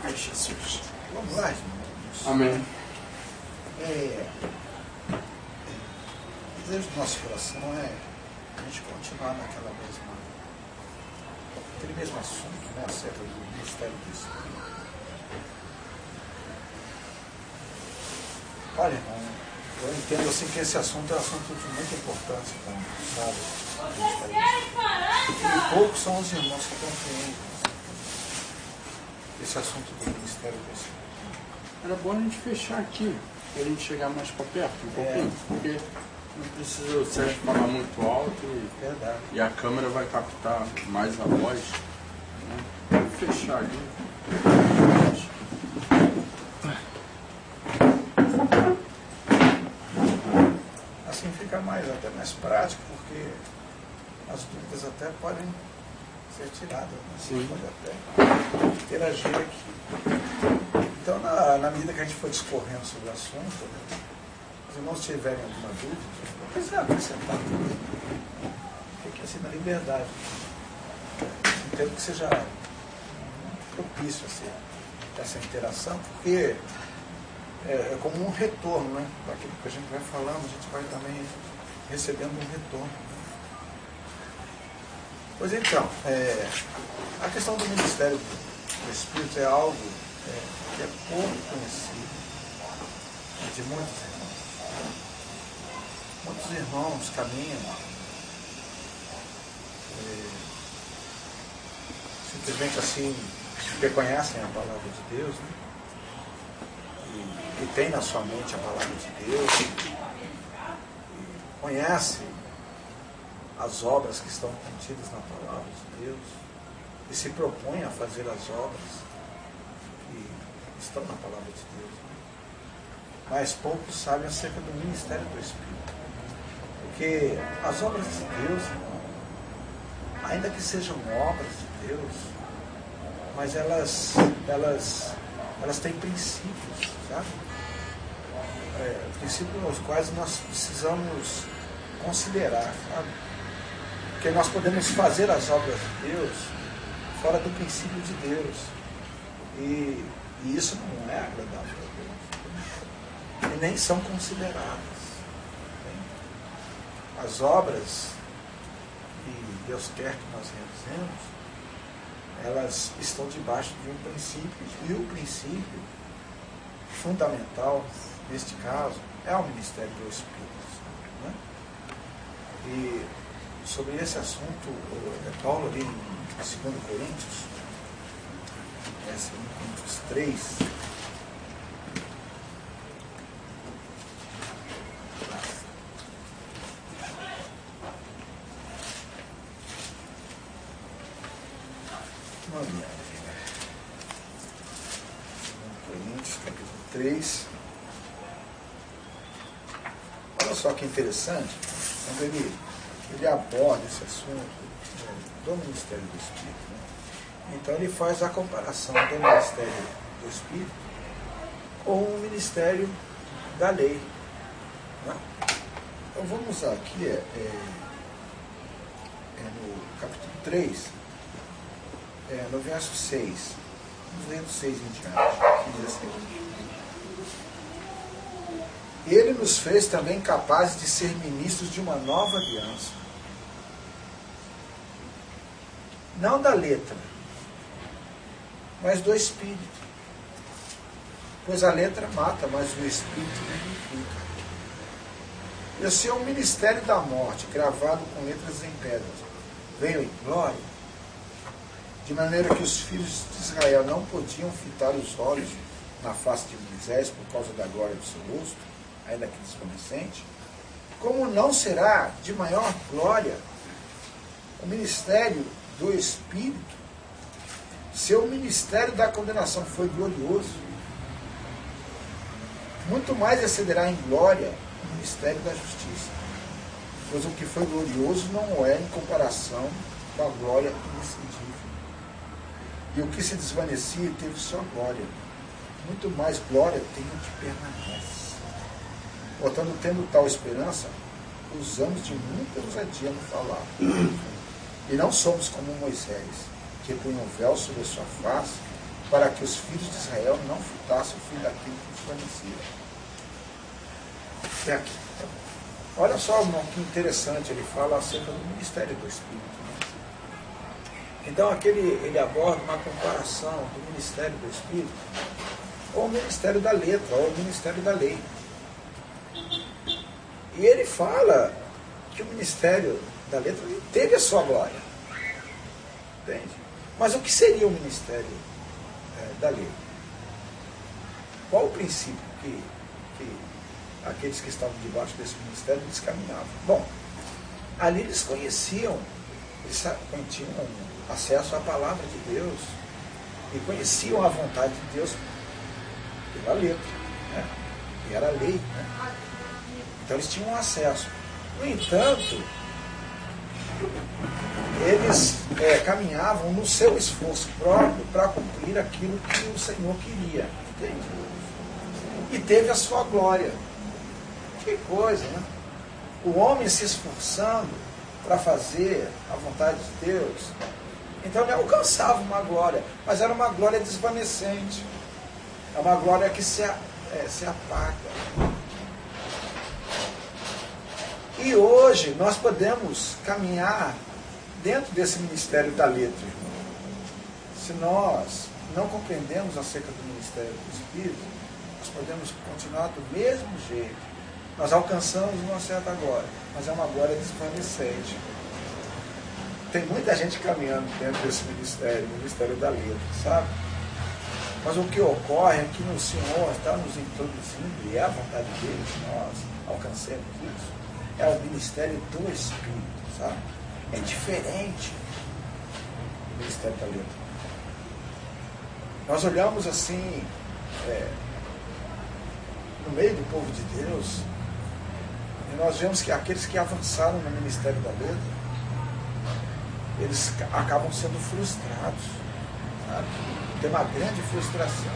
Ai, Jesus. Vamos lá, irmãos. Amém. O desejo do nosso coração é a gente continuar aquele mesmo assunto, né, acerca do ministério do Espírito. Olha, irmão, eu entendo assim que esse assunto é um assunto de muita importância, sabe? E poucos são os irmãos que compreendem esse assunto do ministério do Espírito. Era bom a gente fechar aqui, para a gente chegar mais para perto um pouquinho, porque não precisa o Sérgio falar muito alto Verdade. e a câmera vai captar mais a voz. Né? Vamos fechar ali. Assim fica até mais prático, porque as dúvidas até podem ser tiradas, né? Você pode até interagir aqui. Então, na medida que a gente for discorrendo sobre o assunto, né, os irmãos tiverem alguma dúvida, não precisa acrescentar tudo. Fique assim na liberdade. Entendo que seja propício assim, essa interação, porque é como um retorno, né? Daquilo que a gente vai falando, a gente vai também recebendo um retorno. Pois então, a questão do ministério do Espírito é algo que é pouco conhecido de muitos irmãos. Muitos irmãos caminham simplesmente assim, porque conhecem a palavra de Deus, né? E tem na sua mente a palavra de Deus, e conhece as obras que estão contidas na palavra de Deus, e se propõe a fazer as obras que estão na palavra de Deus. Mas poucos sabem acerca do ministério do Espírito. Porque as obras de Deus, ainda que sejam obras de Deus, mas elas têm princípios, sabe? Princípios aos quais nós precisamos considerar, sabe? Porque nós podemos fazer as obras de Deus fora do princípio de Deus. E isso não é agradável a Deus. E nem são consideradas. As obras que Deus quer que nós realizemos, elas estão debaixo de um princípio. E o princípio fundamental, neste caso, é o ministério do Espírito. Né? E sobre esse assunto, Paulo ali em 2 Coríntios, 2 Coríntios 3, Coríntios, capítulo 3. Olha só que interessante, quando ele aborda esse assunto do ministério do Espírito, né? Então ele faz a comparação do ministério do Espírito com o ministério da lei. Né? Então vamos usar aqui, no capítulo 3, no verso 6, vamos ler do 6 em diante, que diz assim: Ele nos fez também capazes de ser ministros de uma nova aliança, não da letra, mas do Espírito. Pois a letra mata, mas o Espírito vivifica. E o seu ministério da morte, gravado com letras em pedras, veio em glória, de maneira que os filhos de Israel não podiam fitar os olhos na face de Moisés por causa da glória do seu rosto, ainda que desvanecente. Como não será de maior glória o ministério do Espírito? Seu ministério da condenação foi glorioso, muito mais excederá em glória o ministério da justiça, pois o que foi glorioso não é em comparação com a glória inexcedível. E o que se desvanecia teve sua glória, muito mais glória tem o que permanece. Portanto, tendo tal esperança, usamos de muita ousadia no falar. E não somos como Moisés, que punha um véu sobre a sua face para que os filhos de Israel não furtassem o fim daquilo que fornecia. Até aqui. Olha só que interessante, ele fala acerca do ministério do Espírito. Né? Então aqui ele aborda uma comparação do ministério do Espírito com o ministério da letra, ou o ministério da lei. E ele fala que o ministério da letra teve a sua glória. Entende? Mas o que seria o ministério da lei? Qual o princípio que aqueles que estavam debaixo desse ministério eles caminhavam? Bom, ali eles conheciam, eles tinham acesso à palavra de Deus e conheciam a vontade de Deus pela letra, né? E era a lei, né? Então eles tinham acesso. No entanto, eles caminhavam no seu esforço próprio para cumprir aquilo que o Senhor queria, entende? E teve a sua glória. Que coisa, né? O homem se esforçando para fazer a vontade de Deus, então ele alcançava uma glória, mas era uma glória desvanecente. É uma glória que se apaga. E hoje nós podemos caminhar dentro desse ministério da letra, irmão. Se nós não compreendemos acerca do ministério do Espírito, nós podemos continuar do mesmo jeito. Nós alcançamos uma certa glória, mas é uma glória desvanecente. Tem muita gente caminhando dentro desse ministério, o ministério da letra, sabe? Mas o que ocorre é que o Senhor está nos introduzindo, e é a vontade dele que nós alcancemos isso, é o ministério do Espírito, sabe? É diferente do ministério da letra. Nós olhamos assim, no meio do povo de Deus, e nós vemos que aqueles que avançaram no ministério da letra, eles acabam sendo frustrados, sabe? Tem uma grande frustração,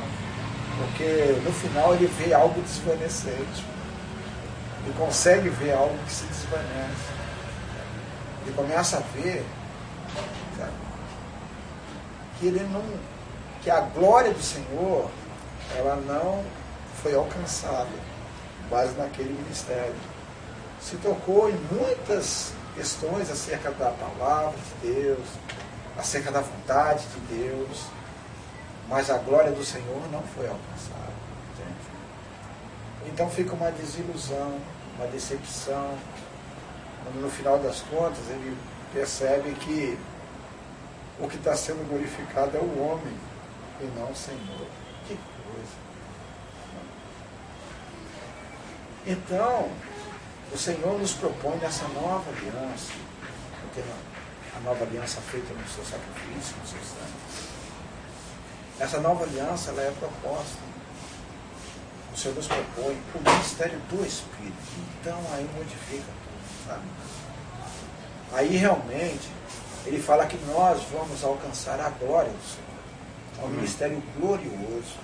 porque no final ele vê algo desvanecente, ele consegue ver algo que se desvanece, ele começa a ver, sabe, que a glória do Senhor ela não foi alcançada quase naquele ministério. Se tocou em muitas questões acerca da palavra de Deus, acerca da vontade de Deus, mas a glória do Senhor não foi alcançada. Entende? Então fica uma desilusão, uma decepção. Quando no final das contas ele percebe que o que está sendo glorificado é o homem e não o Senhor. Que coisa! Então, o Senhor nos propõe nessa nova aliança, porque a nova aliança feita no seu sacrifício, no seu sangue. Essa nova aliança ela é proposta. O Senhor nos propõe o ministério do Espírito. Então aí modifica tudo, sabe? Aí realmente ele fala que nós vamos alcançar a glória do Senhor. É um ministério glorioso.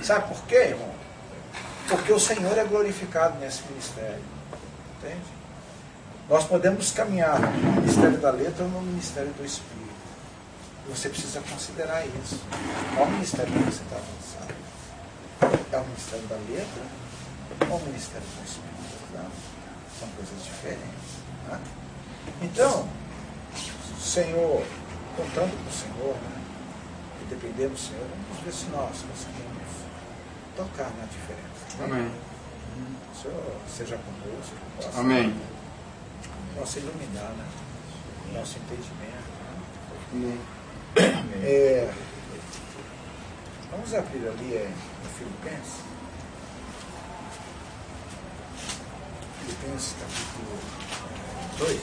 Sabe por quê, irmão? Porque o Senhor é glorificado nesse ministério. Entende? Nós podemos caminhar no ministério da letra ou no ministério do Espírito. Você precisa considerar isso. Qual ministério que você está avançando? É o ministério da letra ou o ministério do Espírito? Não? São coisas diferentes. Né? Então, o Senhor, contando com o Senhor, né, e dependendo do Senhor, vamos ver se nós conseguimos tocar na diferença. Amém. O Senhor seja conosco, possa, Amém. Possa iluminar, né, o nosso entendimento. Né? Amém. Vamos abrir ali no Filipenses. Filipenses capítulo 2.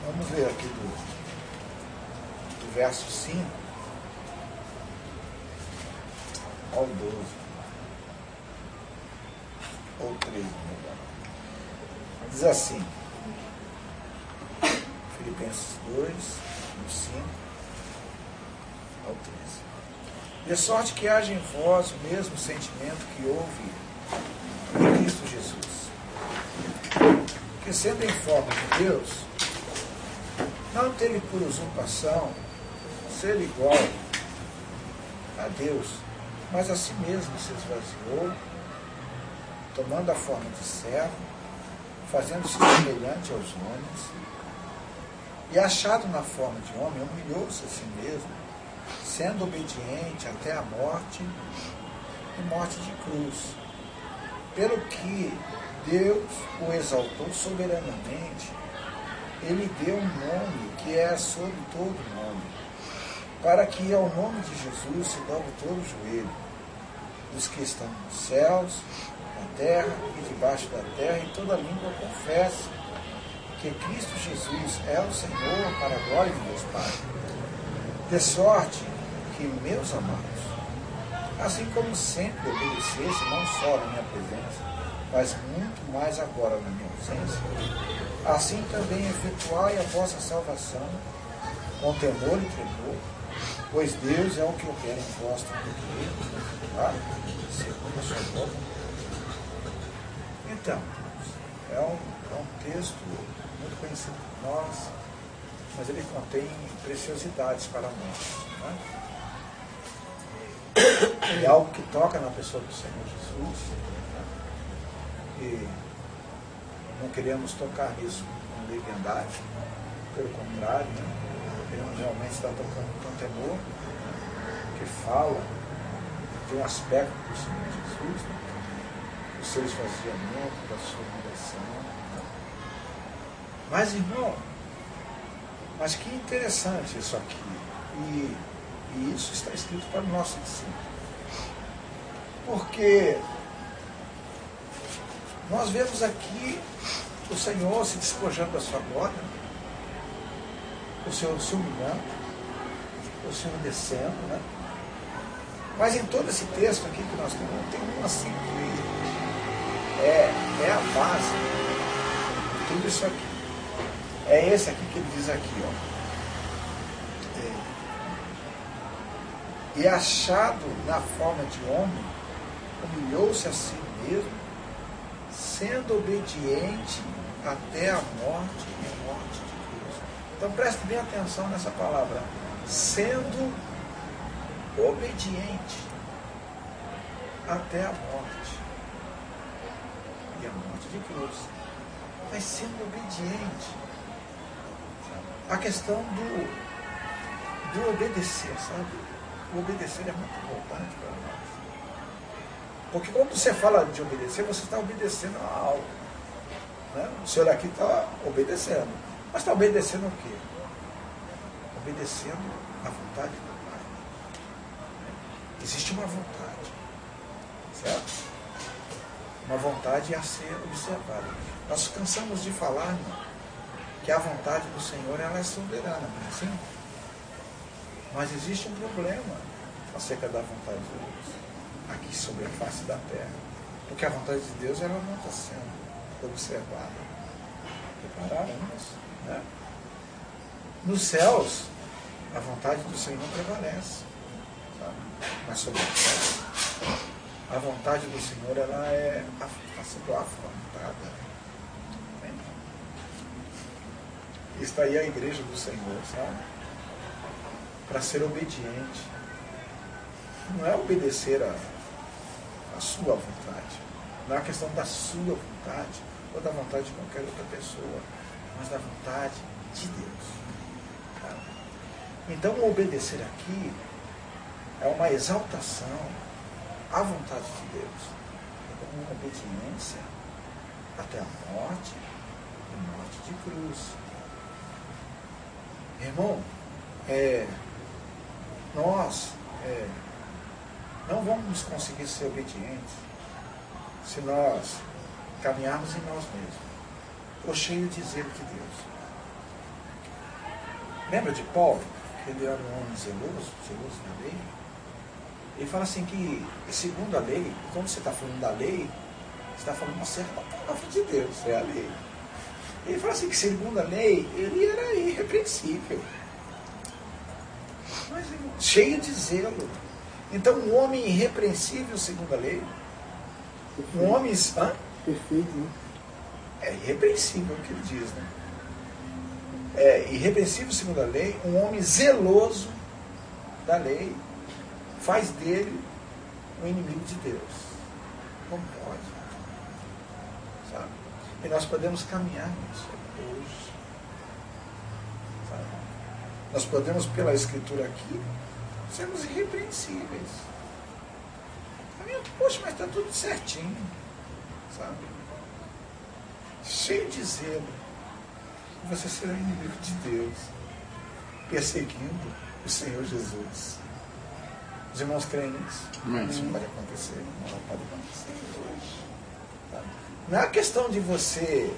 Vamos ver aqui do verso 5 ao 12. Ou 13, melhor. Diz assim, Filipenses 2, do 5 ao 13. De sorte que haja em vós o mesmo sentimento que houve em Cristo Jesus, que que sendo em forma de Deus, não teve por usurpação ser igual a Deus, mas a si mesmo se esvaziou, tomando a forma de servo, fazendo-se semelhante aos homens, e achado na forma de homem, humilhou-se a si mesmo, sendo obediente até a morte, e morte de cruz, pelo que Deus o exaltou soberanamente. Ele deu um nome que é sobre todo nome, para que ao nome de Jesus se dobre todo o joelho, dos que estão nos céus, na terra e debaixo da terra, e toda língua confesse que Cristo Jesus é o Senhor, para a glória de Deus Pai. De sorte que, meus amados, assim como sempre obedecesse, não só na minha presença, mas muito mais agora na minha ausência, assim também efetuai a vossa salvação com temor e tremor, pois Deus é o que opera em vós também, tá? Segundo a sua vontade. Então, é um texto muito conhecido por nós, mas ele contém preciosidades para nós, né? É algo que toca na pessoa do Senhor Jesus, né? E não queremos tocar nisso com leviandade, pelo contrário, né? Queremos realmente estar tocando com temor, que fala de um aspecto do Senhor Jesus, né? Do seu esvaziamento, da sua humilhação. Né? Mas, irmão, mas que interessante isso aqui. E isso está escrito para o nosso ensino. Porque nós vemos aqui o Senhor se despojando da sua glória, o Senhor se humilhando, o Senhor descendo, né? Mas em todo esse texto aqui que nós temos, tem um assim que é a base de tudo isso aqui. É esse aqui que ele diz aqui, ó. E achado na forma de homem, humilhou-se a si mesmo, sendo obediente até a morte e morte de cruz. Então preste bem atenção nessa palavra. Sendo obediente até a morte e a morte de cruz. Mas sendo obediente. A questão do obedecer, sabe? O obedecer é muito importante para nós. Porque quando você fala de obedecer, você está obedecendo a algo. Né? O senhor aqui está obedecendo. Mas está obedecendo o quê? Obedecendo a vontade do Pai. Existe uma vontade. Certo? Uma vontade a ser observada. Nós cansamos de falar, irmão, que a vontade do Senhor ela é soberana, não é assim? Mas existe um problema acerca da vontade de Deus, aqui sobre a face da terra. Porque a vontade de Deus ela não está sendo observada. Repararam nisso? Né? Nos céus, a vontade do Senhor prevalece. Sabe? Mas sobre a terra, a vontade do Senhor ela está sendo afrontada. Está aí a igreja do Senhor, sabe? Para ser obediente. Não é obedecer a sua vontade. Não é a questão da sua vontade ou da vontade de qualquer outra pessoa, mas da vontade de Deus. Tá? Então, o obedecer aqui é uma exaltação à vontade de Deus. É como uma obediência até a morte e morte de cruz. Irmão, nós não vamos conseguir ser obedientes se nós caminharmos em nós mesmos, ou cheio de zelo de Deus. Lembra de Paulo, que ele era um homem zeloso da lei? Ele fala assim que, segundo a lei, quando você está falando da lei, você está falando uma certa palavra de Deus, é a lei. Ele fala assim que, segundo a lei, ele era irrepreensível. Mas cheio de zelo. Então, um homem irrepreensível, segundo a lei, um homem... Perfeito, né? É irrepreensível o que ele diz, né? É irrepreensível segundo a lei, um homem zeloso da lei faz dele um inimigo de Deus. Não pode. Sabe? E nós podemos caminhar nisso hoje. Sabe? Nós podemos, pela Escritura aqui, sermos irrepreensíveis. Poxa, mas está tudo certinho. Sabe? Cheio de zelo. Você será inimigo de Deus, perseguindo o Senhor Jesus. Os irmãos creem nisso? Isso pode acontecer. Não pode acontecer hoje. Tá? Não é questão de você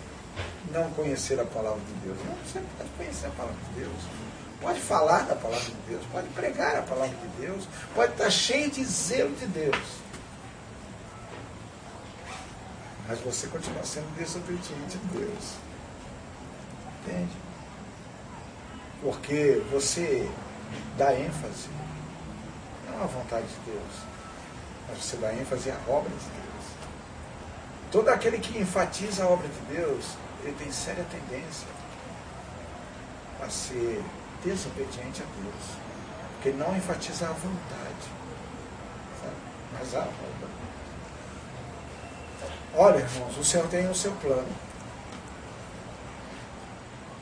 não conhecer a palavra de Deus. Não, você pode conhecer a palavra de Deus. Pode falar da palavra de Deus. Pode pregar a palavra de Deus. Pode estar cheio de zelo de Deus. Mas você continua sendo desobediente a Deus. Entende? Porque você dá ênfase não à vontade de Deus, mas você dá ênfase à obra de Deus. Todo aquele que enfatiza a obra de Deus, ele tem séria tendência a ser desobediente a Deus, porque ele não enfatiza a vontade, sabe? Mas a obra. Olha, irmãos, o Senhor tem o seu plano.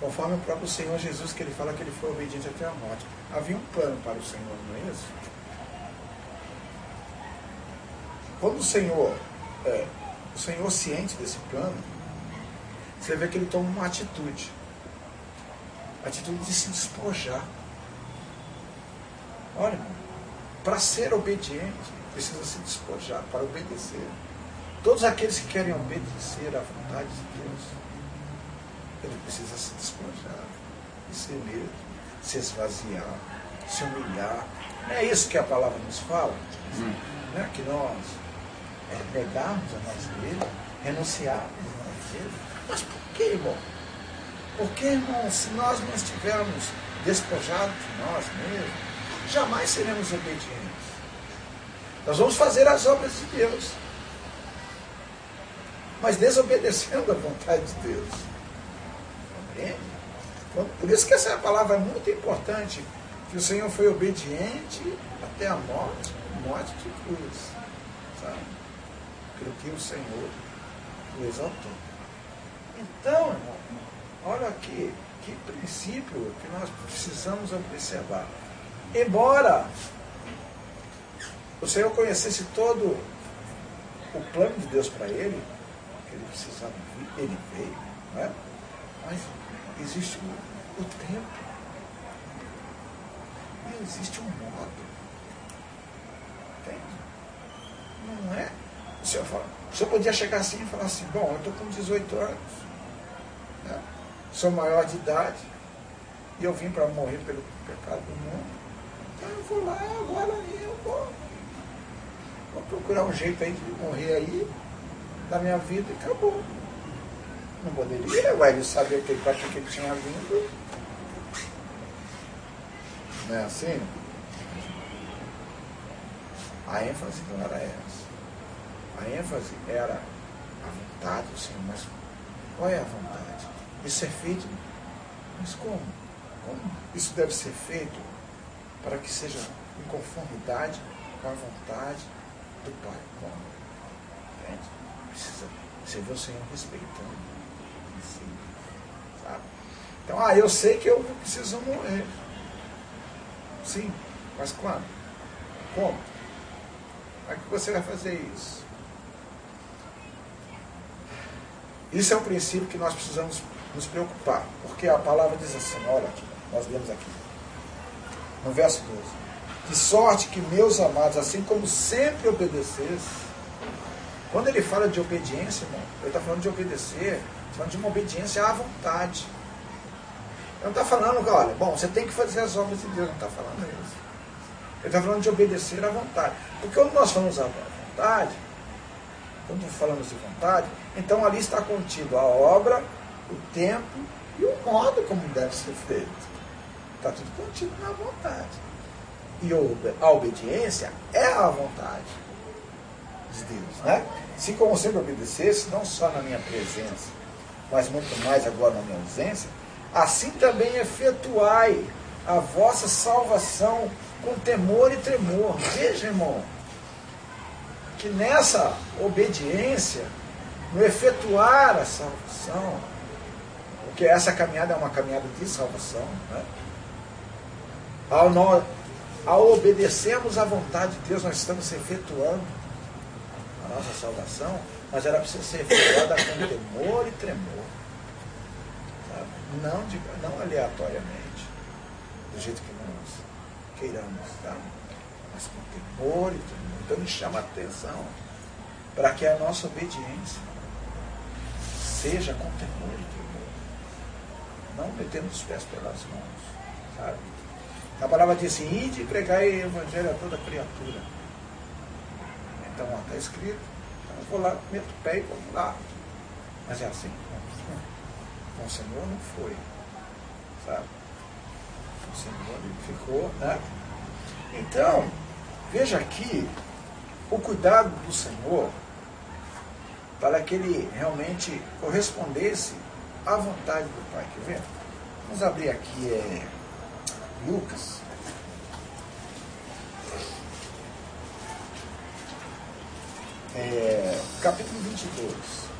Conforme o próprio Senhor Jesus, que ele fala que ele foi obediente até a morte. Havia um plano para o Senhor, não é isso? Quando o Senhor ciente desse plano, você vê que ele toma uma atitude. A atitude de se despojar. Olha, para ser obediente, precisa se despojar, para obedecer. Todos aqueles que querem obedecer à vontade de Deus, ele precisa se despojar de si mesmo, se esvaziar, se humilhar. Não é isso que a palavra nos fala? Não é que nós negarmos a nós mesmos, renunciarmos a nós mesmos. Mas por que, irmão? Porque, irmão, se nós não estivermos despojados de nós mesmos, jamais seremos obedientes. Nós vamos fazer as obras de Deus, mas desobedecendo a vontade de Deus. Compreende? Por isso que essa palavra é muito importante, que o Senhor foi obediente até a morte de cruz. Sabe? Pelo que o Senhor o exaltou. Então, irmão, olha aqui, que princípio que nós precisamos observar. Embora o Senhor conhecesse todo o plano de Deus para ele, que ele precisava vir, ele veio, não é? Mas existe o tempo. E existe um modo. Entende? Não é? O senhor podia chegar assim e falar assim, bom, eu estou com 18 anos, né? Sou maior de idade, e eu vim para morrer pelo pecado do mundo. Então eu vou lá, agora eu vou procurar um jeito aí de morrer aí, da minha vida, e acabou. Não poderia, ele saber para que ele tinha vindo. Não é assim? A ênfase não era essa. A ênfase era a vontade do Senhor. Mas qual é a vontade? Isso é feito. Mas como? Isso deve ser feito para que seja em conformidade com a vontade do Pai. Como? Entende? Precisa. Você vê o Senhor respeitando. Sabe? Então, eu sei que eu preciso morrer. Sim, mas quando? Como? Como é que você vai fazer isso? Isso é um princípio que nós precisamos nos preocupar, porque a palavra diz assim, olha aqui, nós lemos aqui, no verso 12, de sorte que, meus amados, assim como sempre obedecesse. Quando ele fala de obediência, irmão, ele está falando de obedecer, falando de uma obediência à vontade. Ele não está falando, olha, bom, você tem que fazer as obras de Deus, não está falando isso. Ele está falando de obedecer à vontade. Porque quando nós falamos à vontade, quando falamos de vontade, então ali está contido a obra, o tempo e o modo como deve ser feito. Está tudo contido na vontade. E a obediência é a vontade de Deus, né? Se como sempre obedecesse, não só na minha presença, mas muito mais agora na minha ausência, assim também efetuai a vossa salvação com temor e tremor. Veja, irmão, que nessa obediência, no efetuar a salvação, porque essa caminhada é uma caminhada de salvação, né? Ao obedecermos à vontade de Deus, nós estamos efetuando a nossa salvação, mas ela precisa ser efetuada com temor e tremor, sabe? Não aleatoriamente, do jeito que nós queiramos, tá? Mas com temor e tremor. Então ele chama a atenção para que a nossa obediência seja com temor e tremor, não metendo os pés pelas mãos, sabe? A palavra diz assim: ide e pregai o evangelho a toda criatura. Então, está escrito, então eu vou lá, meto o pé e vamos lá. Mas é assim, com o Senhor não foi, sabe? O Senhor ele ficou, né? Então, veja aqui o cuidado do Senhor para que ele realmente correspondesse à vontade do Pai. Quer ver? Vamos abrir aqui Lucas. Capítulo 22.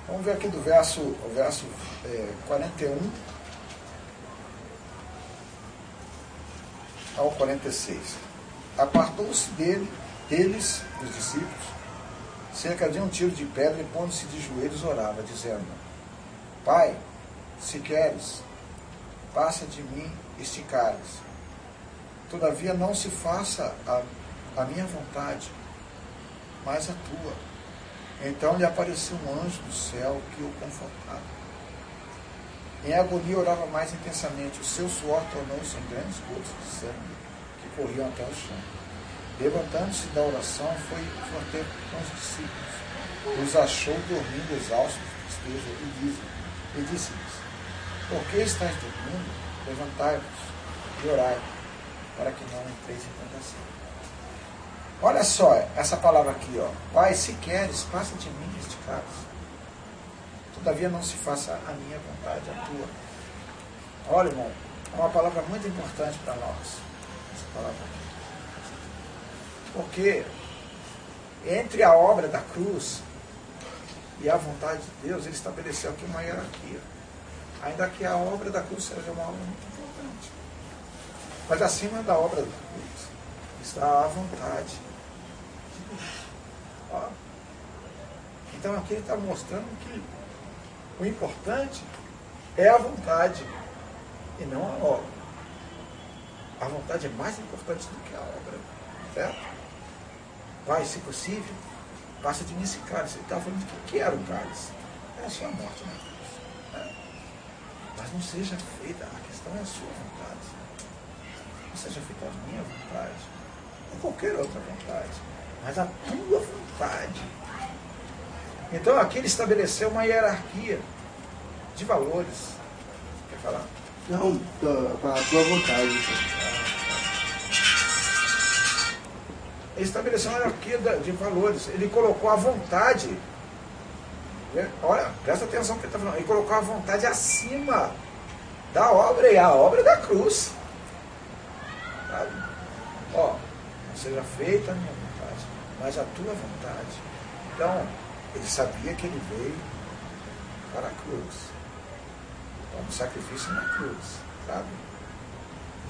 Vamos ver aqui do verso 41 ao 46. Apartou-se deles, os discípulos, cerca de um tiro de pedra, e pondo-se de joelhos orava, dizendo: Pai, se queres, passa de mim este cálice. Todavia não se faça a minha vontade, mas a tua. Então lhe apareceu um anjo do céu que o confortava. Em agonia orava mais intensamente. O seu suor tornou-se em grandes gotas de sangue que corriam até o chão. Levantando-se da oração, foi ter com os discípulos. Os achou dormindo, exaustos, e disse-lhes: Por que estáis dormindo? Levantai-vos e orai, para que não entreis em tentação. Olha só essa palavra aqui, Pai, se queres, passa de mim este cálice. Todavia não se faça a minha vontade, a tua. Olha, irmão, é uma palavra muito importante para nós, essa palavra aqui. Porque entre a obra da cruz e a vontade de Deus, ele estabeleceu aqui uma hierarquia. Ainda que a obra da cruz seja uma obra muito importante. Mas acima da obra da cruz está a vontade de Deus. Então aqui ele está mostrando que o importante é a vontade e não a obra. A vontade é mais importante do que a obra, certo? Pai, se possível, passa de mim esse cálice. Ele estava falando que era o cálice. É a sua morte na cruz. Né? Mas não seja feita, a questão é a sua vontade. Não seja feita a minha vontade, ou qualquer outra vontade, mas a tua vontade. Então aqui ele estabeleceu uma hierarquia de valores. Quer falar? Não, para a tua vontade. Ele estabeleceu uma hierarquia de valores. Ele colocou a vontade. Olha, presta atenção no que ele está falando. Ele colocou a vontade acima da obra, e a obra da cruz. Sabe? Não seja feita a minha vontade, mas a tua vontade. Então, ele sabia que ele veio para a cruz, para um sacrifício na cruz, sabe?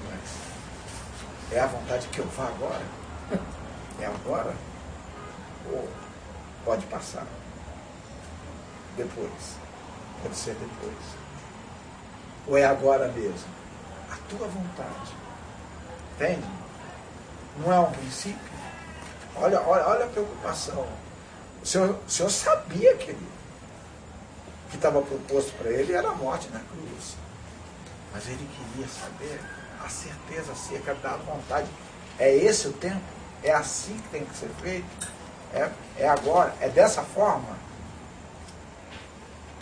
Mas é a vontade que eu vá agora? É agora? Ou pode passar? Depois? Pode ser depois? Ou é agora mesmo? A tua vontade. Entende? Não é um princípio? Olha a preocupação. O senhor sabia que estava proposto para ele era a morte na cruz. Mas ele queria saber a certeza acerca da vontade. É esse o tempo? É assim que tem que ser feito? É agora? É dessa forma?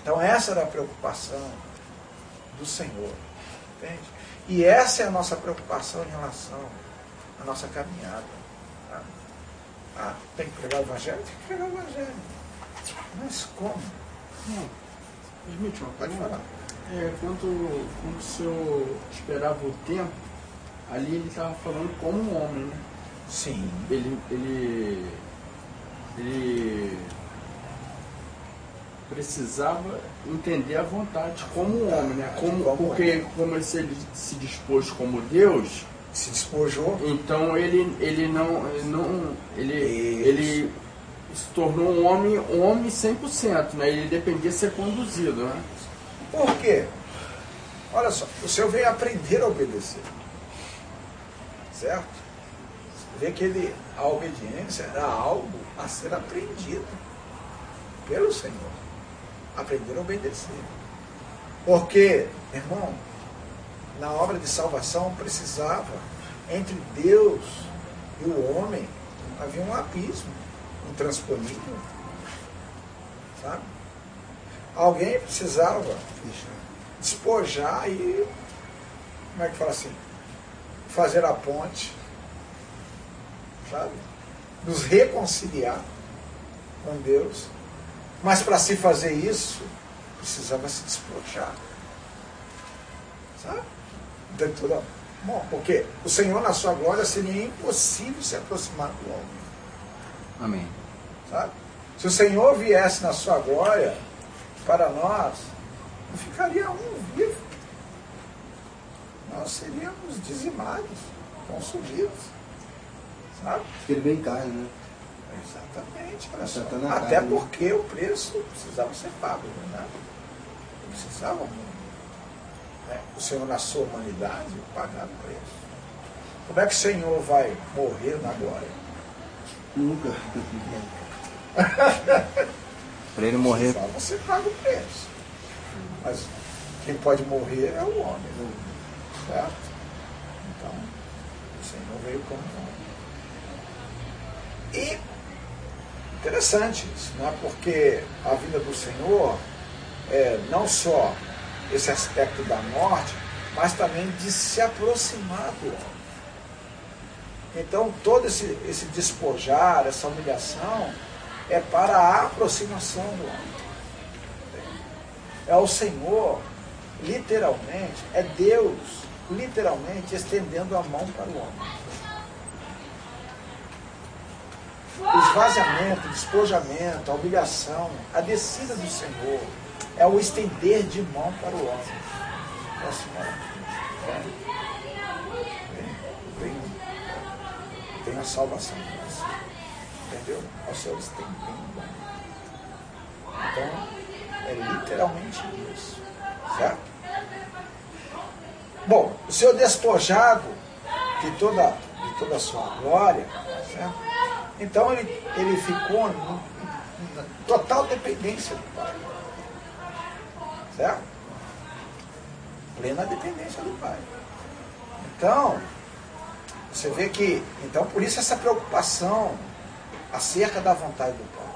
Então essa era a preocupação do Senhor, entende? E essa é a nossa preocupação em relação à nossa caminhada. Tá? Ah, tem que pregar o Evangelho? Tem que pregar o Evangelho. Mas como? Não, permite uma Pode pergunta? falar. Quando o senhor esperava o tempo, ali ele estava falando como um homem, né? Sim. Ele precisava entender a vontade como um homem, né? Porque como ele se dispôs como Deus, Se despojou. então ele se tornou um homem 100%, né? Ele dependia de ser conduzido, né? Por quê? Olha só, o Senhor veio aprender a obedecer. Certo? Você vê que a obediência era algo a ser aprendido pelo Senhor. Aprender a obedecer. Porque, irmão, na obra de salvação precisava, entre Deus e o homem, havia um abismo intransponível. Sabe? Alguém precisava despojar e, como é que fala assim? Fazer a ponte, sabe? Nos reconciliar com Deus. Mas para se fazer isso, precisava se despojar. Sabe? Bom, porque o Senhor na sua glória seria impossível se aproximar do homem. Amém. Sabe? Se o Senhor viesse na sua glória para nós, não ficaria um vivo. Nós seríamos dizimados, consumidos. Sabe? Porque ele veio em carne, né? Exatamente. Olha só. Tá na Até carne. porque o preço precisava ser pago. Né? Precisava. Né? O Senhor, na sua humanidade, pagar o preço. Como é que o Senhor vai morrer na glória? Nunca. Para ele morrer. Só você paga o preço. Mas quem pode morrer é o homem. Né? Certo? Então, o Senhor veio como homem. E interessante isso, né? Porque a vida do Senhor é não só esse aspecto da morte, mas também de se aproximar do homem. Então, todo esse despojar, essa humilhação, é para a aproximação do homem. É o Senhor, literalmente, é Deus, literalmente, estendendo a mão para o homem. O esvaziamento, o despojamento, a humilhação, a descida do Senhor, é o estender de mão para o homem. É assim, tem a salvação para você. Entendeu? O Senhor estendendo a mão. Então, é literalmente isso. Certo? Bom, o Senhor despojado de toda a sua glória, certo? Então ele ficou em total dependência do Pai. Certo? Plena dependência do Pai. Então, você vê que, então por isso essa preocupação acerca da vontade do Pai.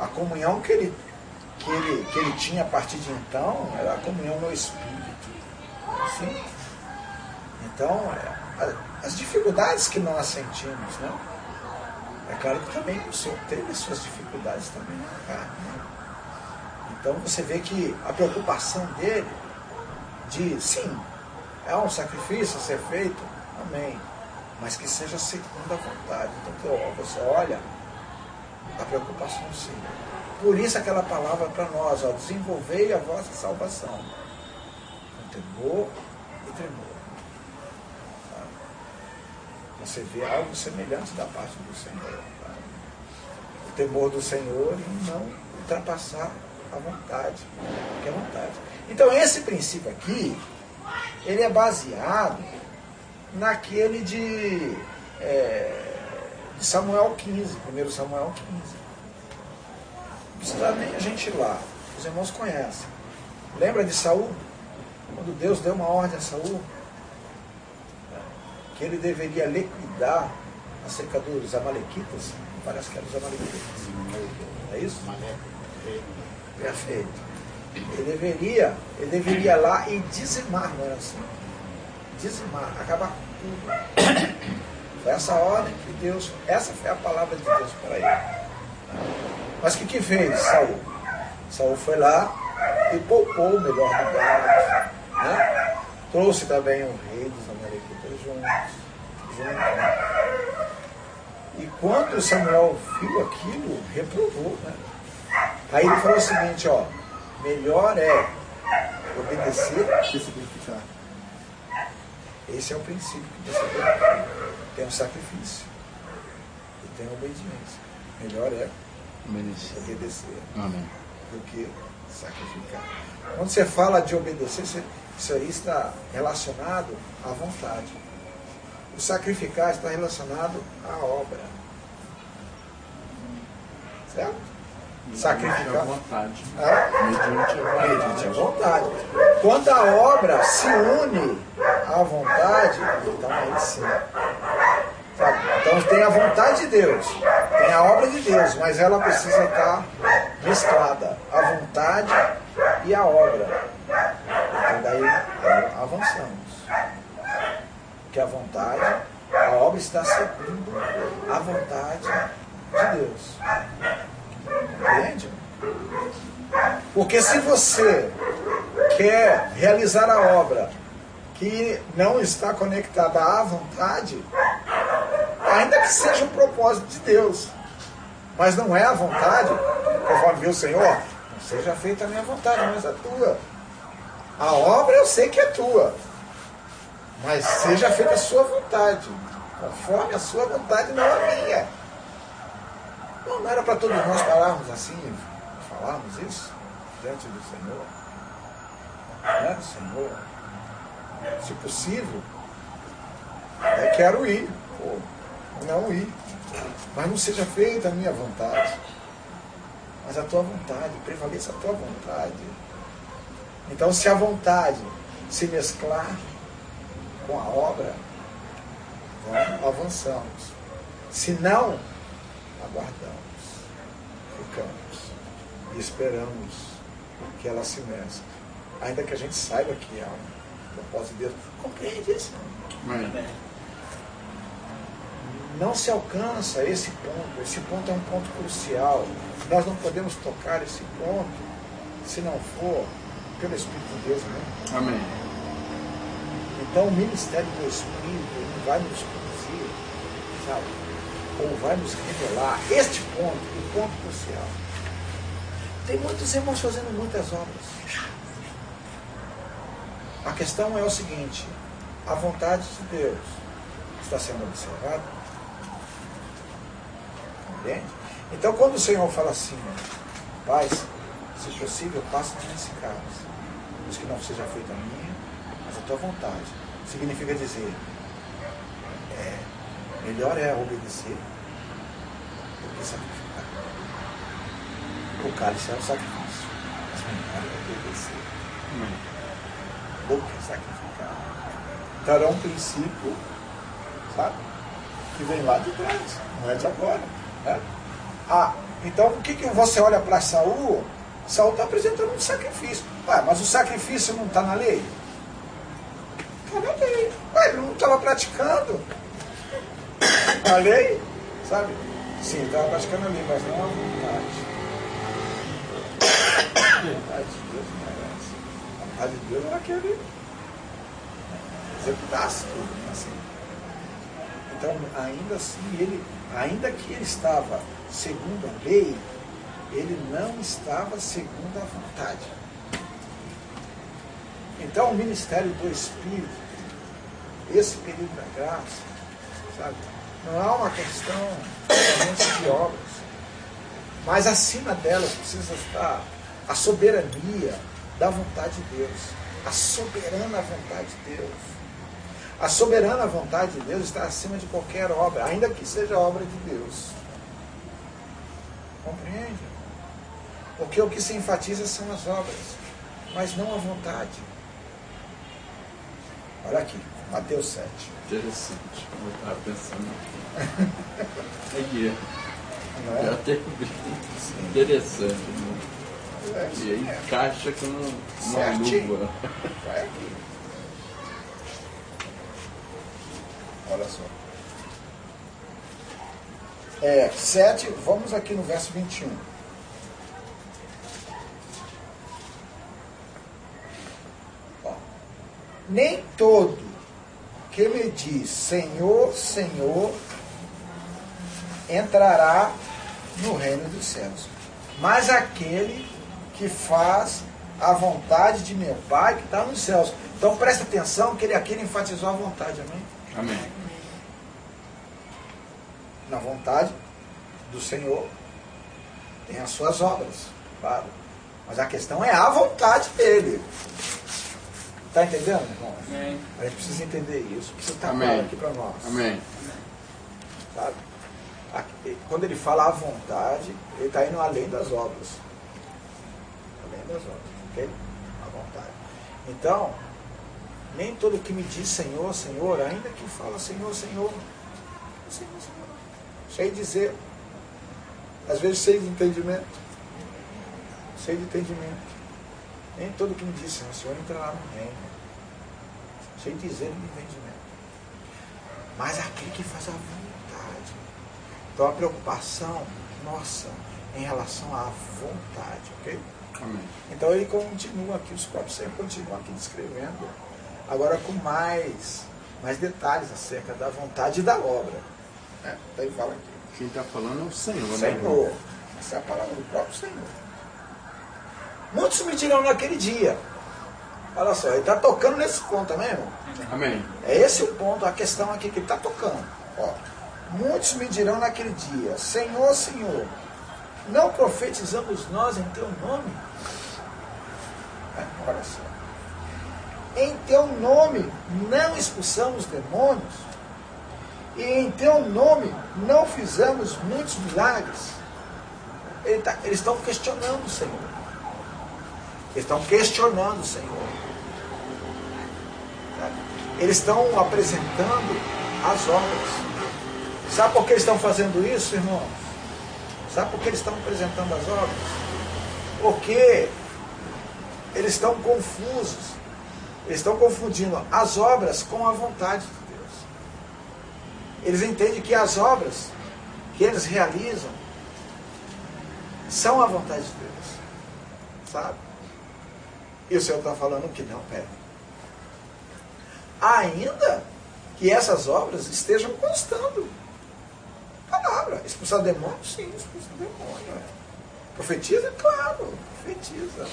A comunhão que ele tinha a partir de então era a comunhão no Espírito. Assim? Então, as dificuldades que nós sentimos, né? É claro que também o Senhor teve as suas dificuldades também na carne. Né? Então você vê que a preocupação dele de, sim, é um sacrifício a ser feito, amém, mas que seja segundo a vontade. Então você olha a preocupação do Senhor. Por isso aquela palavra para nós, ó, desenvolvei a vossa salvação com temor e tremor. Você vê algo semelhante da parte do Senhor. Tá? O temor do Senhor em não ultrapassar a vontade, que é a vontade. Então esse princípio aqui, ele é baseado naquele de Samuel 15, 1 Samuel 15. Não precisa nem a gente ir lá, os irmãos conhecem. Lembra de Saul? Quando Deus deu uma ordem a Saul, que ele deveria liquidar acerca dos amalequitas, parece que eram os amalequitas. É isso? Perfeito. Ele deveria ir lá e dizimar, não era assim? Dizimar, acabar com tudo. Foi essa ordem que Deus, essa foi a palavra de Deus para ele. Mas o que fez Saul? Saul foi lá e poupou o melhor do gado, né? Trouxe também o rei dos amalequitas junto. E quando Samuel viu aquilo, reprovou, né? Aí ele falou o seguinte, ó, melhor é obedecer que sacrificar. Esse é o princípio que você tem um sacrifício e tem a obediência. Melhor é obedecer Amém. do que sacrificar. Quando você fala de obedecer, isso aí está relacionado à vontade. O sacrificar está relacionado à obra. Certo? Sacrificar. Vontade. Mediante a vontade. Quando a obra se une à vontade, então aí sim. Sabe? Então tem a vontade de Deus, tem a obra de Deus, mas ela precisa estar mesclada, a vontade e a obra. Então daí avançamos. Porque a vontade, a obra está seguindo a vontade de Deus. Entende? Porque se você quer realizar a obra que não está conectada à vontade, ainda que seja um propósito de Deus, mas não é a vontade, conforme viu o Senhor, não seja feita a minha vontade, mas a tua. A obra eu sei que é tua, mas seja feita a sua vontade, conforme a sua vontade, não a minha. Não era para todos nós pararmos assim e falarmos isso diante do Senhor? Né, Senhor? Se possível, quero ir, ou não ir, mas não seja feita a minha vontade, mas a tua vontade, prevaleça a tua vontade. Então, se a vontade se mesclar com a obra, avançamos. Se não, aguardamos, ficamos e esperamos que ela se mescle. Ainda que a gente saiba que há um propósito de Deus. Compreende isso? Não se alcança esse ponto. Esse ponto é um ponto crucial. Nós não podemos tocar esse ponto se não for pelo Espírito de Deus, né? Amém. Então o ministério do Espírito ele vai nos conduzir, sabe? Ou vai nos revelar este ponto, o ponto crucial. Tem muitos irmãos fazendo muitas obras. A questão é o seguinte: a vontade de Deus está sendo observada? Entende? Então quando o Senhor fala assim, Pai, se possível, passa-me nesse caso. Diz que não seja feita a minha, mas a tua vontade. Significa dizer, melhor é obedecer do que sacrificar. O cálice é o sacrifício, mas melhor é obedecer do que sacrificar. Então é um princípio, sabe, que vem lá de trás, não é de agora. Né? Então o que você olha para Saul? Saul está apresentando um sacrifício. Mas o sacrifício não está na lei? Está na lei. Ele não estava praticando a lei, sabe? Sim, estava praticando a lei, mas não a vontade. A vontade de Deus não era essa. A vontade de Deus era que ele executasse tudo. Assim. Então, ainda assim, ainda que ele estava segundo a lei, ele não estava segundo a vontade. Então o ministério do Espírito, esse período da graça, sabe, não há uma questão somente de obras, mas acima delas precisa estar a soberania da vontade de Deus, a soberana vontade de Deus. A soberana vontade de Deus está acima de qualquer obra, ainda que seja obra de Deus. Compreende? Porque o que se enfatiza são as obras, mas não a vontade. Olha aqui, Mateus 7. Interessante. Eu estava pensando aqui. Não é? Eu até vi. Interessante. Né? E aí encaixa com uma certinho. luva. Vai aqui. Olha só. 7, vamos aqui no verso 21. Ó. Nem todo que me diz Senhor, Senhor, entrará no reino dos céus, mas aquele que faz a vontade de meu Pai que está nos céus. Então presta atenção que aqui ele enfatizou a vontade, amém? Amém. Na vontade do Senhor tem as suas obras, claro. Mas a questão é a vontade dele. Está entendendo, irmão? Amém. A gente precisa entender isso. Precisa estar Amém. claro aqui para nós. Amém. Sabe? Quando ele fala a vontade, ele está indo além das obras. Além das obras, ok? A vontade. Então, nem todo que me diz Senhor, Senhor, ainda que fala Senhor, Senhor, Senhor, Senhor, sei dizer, às vezes sei de entendimento, nem todo que me diz Senhor, Senhor entrará no reino, sei dizer de entendimento, mas aquele que faz a vontade. Então a preocupação nossa em relação à vontade, ok? Amém. Então ele continua aqui, os próprios sempre continuam aqui descrevendo, agora com mais detalhes acerca da vontade e da obra. Daí ele fala aqui. Quem está falando é o Senhor, né? Senhor. Essa é a palavra do próprio Senhor. Muitos me dirão naquele dia. Olha só, ele está tocando nesse ponto, amém, irmão? Amém. É esse o ponto, a questão aqui que ele está tocando. Ó, muitos me dirão naquele dia, Senhor, Senhor, não profetizamos nós em teu nome? Olha só. Em teu nome não expulsamos demônios? E em teu nome não fizemos muitos milagres? Eles estão questionando o Senhor. Eles estão questionando o Senhor. Eles estão apresentando as obras. Sabe por que eles estão fazendo isso, irmãos? Sabe por que eles estão apresentando as obras? Porque eles estão confusos. Eles estão confundindo as obras com a vontade de Deus. Eles entendem que as obras que eles realizam são a vontade de Deus. Sabe? E o Senhor está falando que não, pera. Ainda que essas obras estejam constando. Palavra. Expulsar demônio? Sim, expulsar demônio. Profetiza? Claro, profetiza.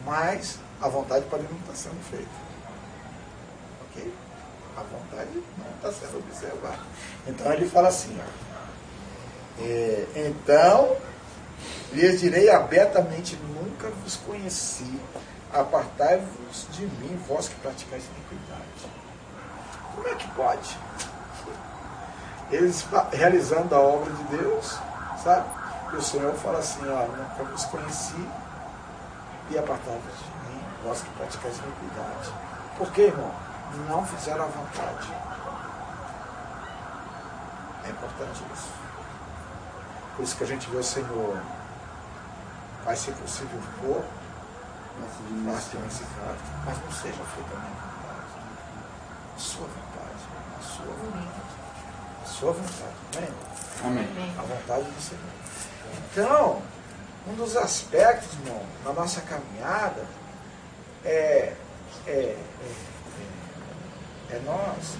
Mas a vontade pode não estar sendo feita. Ok? A vontade não está sendo observada. Então ele fala assim, ó. Então lhes direi abertamente, nunca vos conheci, apartai-vos de mim, vós que praticais iniquidade. Como é que pode? Eles realizando a obra de Deus, sabe? E o Senhor fala assim, ó, nunca vos conheci e apartai-vos de mim, vós que praticais iniquidade. Por quê, irmão? Não fizeram a vontade. É importante isso. Por isso que a gente vê o Senhor, vai ser possível for, mas não seja feita a minha vontade. A sua vontade. A sua vontade. A sua vontade. Amém? Amém. A vontade do Senhor. Então, um dos aspectos, irmão, na nossa caminhada é nós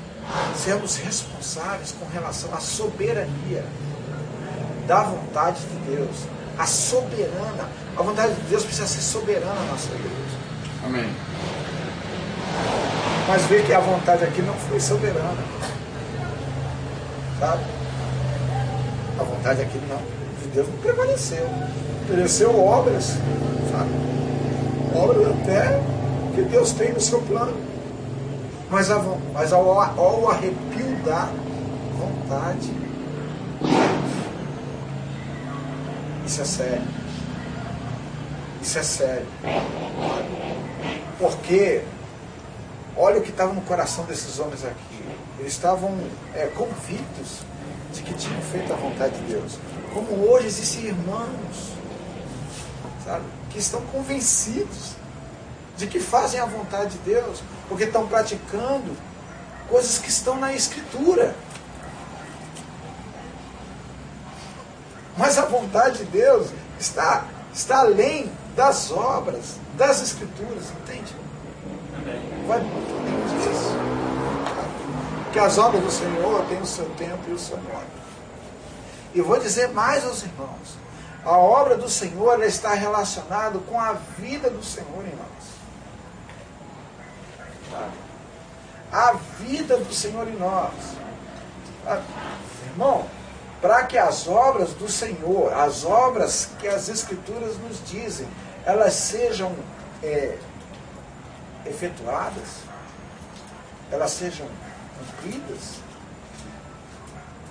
sermos responsáveis com relação à soberania da vontade de Deus. A soberana. A vontade de Deus precisa ser soberana na nossa vida. Amém. Mas vê que a vontade aqui não foi soberana. Sabe? A vontade aqui de Deus não prevaleceu. Prevaleceu obras, sabe? Obras até que Deus tem no seu plano. Mas ao arrepio da vontade, isso é sério. Isso é sério. Porque olha o que estava no coração desses homens aqui. Eles estavam convictos de que tinham feito a vontade de Deus. Como hoje existem irmãos, sabe? Que estão convencidos de que fazem a vontade de Deus, porque estão praticando coisas que estão na Escritura. Mas a vontade de Deus está além das obras, das Escrituras, entende? Vai muito além disso. Porque as obras do Senhor têm o seu tempo e o seu modo. E vou dizer mais aos irmãos, a obra do Senhor ela está relacionada com a vida do Senhor em nós. A vida do Senhor em nós. Irmão, para que as obras do Senhor, as obras que as Escrituras nos dizem, elas sejam efetuadas, elas sejam cumpridas,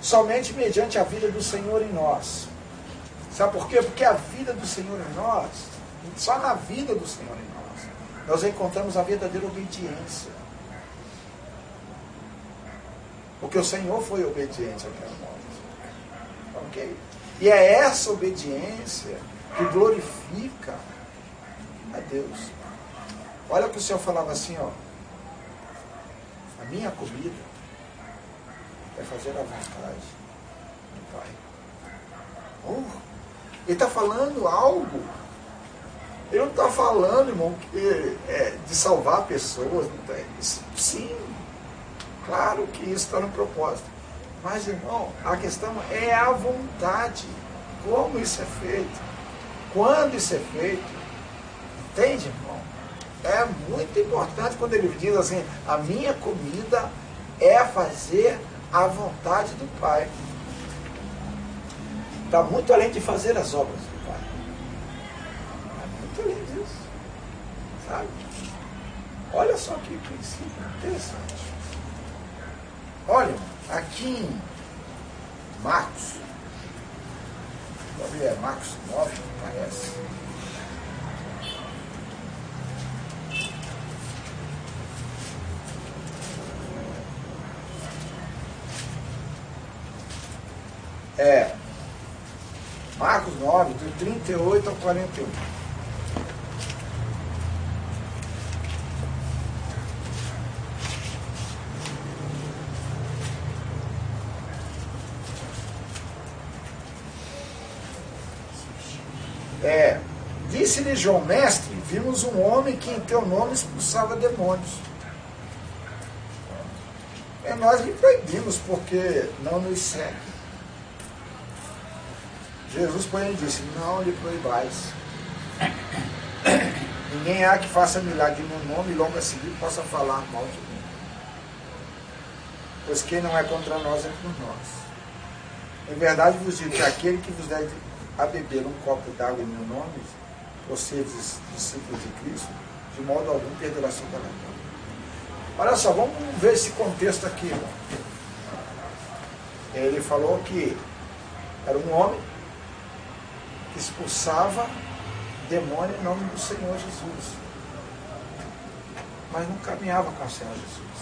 somente mediante a vida do Senhor em nós. Sabe por quê? Porque a vida do Senhor em nós, só na vida do Senhor em nós encontramos a verdadeira obediência. Porque o Senhor foi obediente àquela morte. Ok? E é essa obediência que glorifica a Deus. Olha que o Senhor falava assim, ó. A minha comida é fazer a vontade do Pai. Ele está falando algo. Ele não está falando, irmão, de salvar pessoas. Não tá? Sim, claro que isso está no propósito. Mas, irmão, a questão é a vontade. Como isso é feito? Quando isso é feito? Entende, irmão? É muito importante quando ele diz assim, a minha comida é fazer a vontade do Pai. Está muito além de fazer as obras do Pai. É muito além disso. Sabe? Olha só que princípio interessante. Olha, aqui em Marcos, Marcos 9, parece. Marcos 9, do 38 ao 41. Disse-lhe João, mestre, vimos um homem que em teu nome expulsava demônios. Nós lhe proibimos, porque não nos segue. Jesus, porém, disse, não lhe proibais. Ninguém há que faça milagre no nome e logo a seguir possa falar mal de mim. Pois quem não é contra nós é por nós. Em verdade vos digo que aquele que vos der a beber um copo d'água em meu nome, vocês discípulos de Cristo, de modo algum perderá sua palavra. Olha só, vamos ver esse contexto aqui, irmão. Ele falou que era um homem que expulsava demônio em nome do Senhor Jesus. Mas não caminhava com o Senhor Jesus.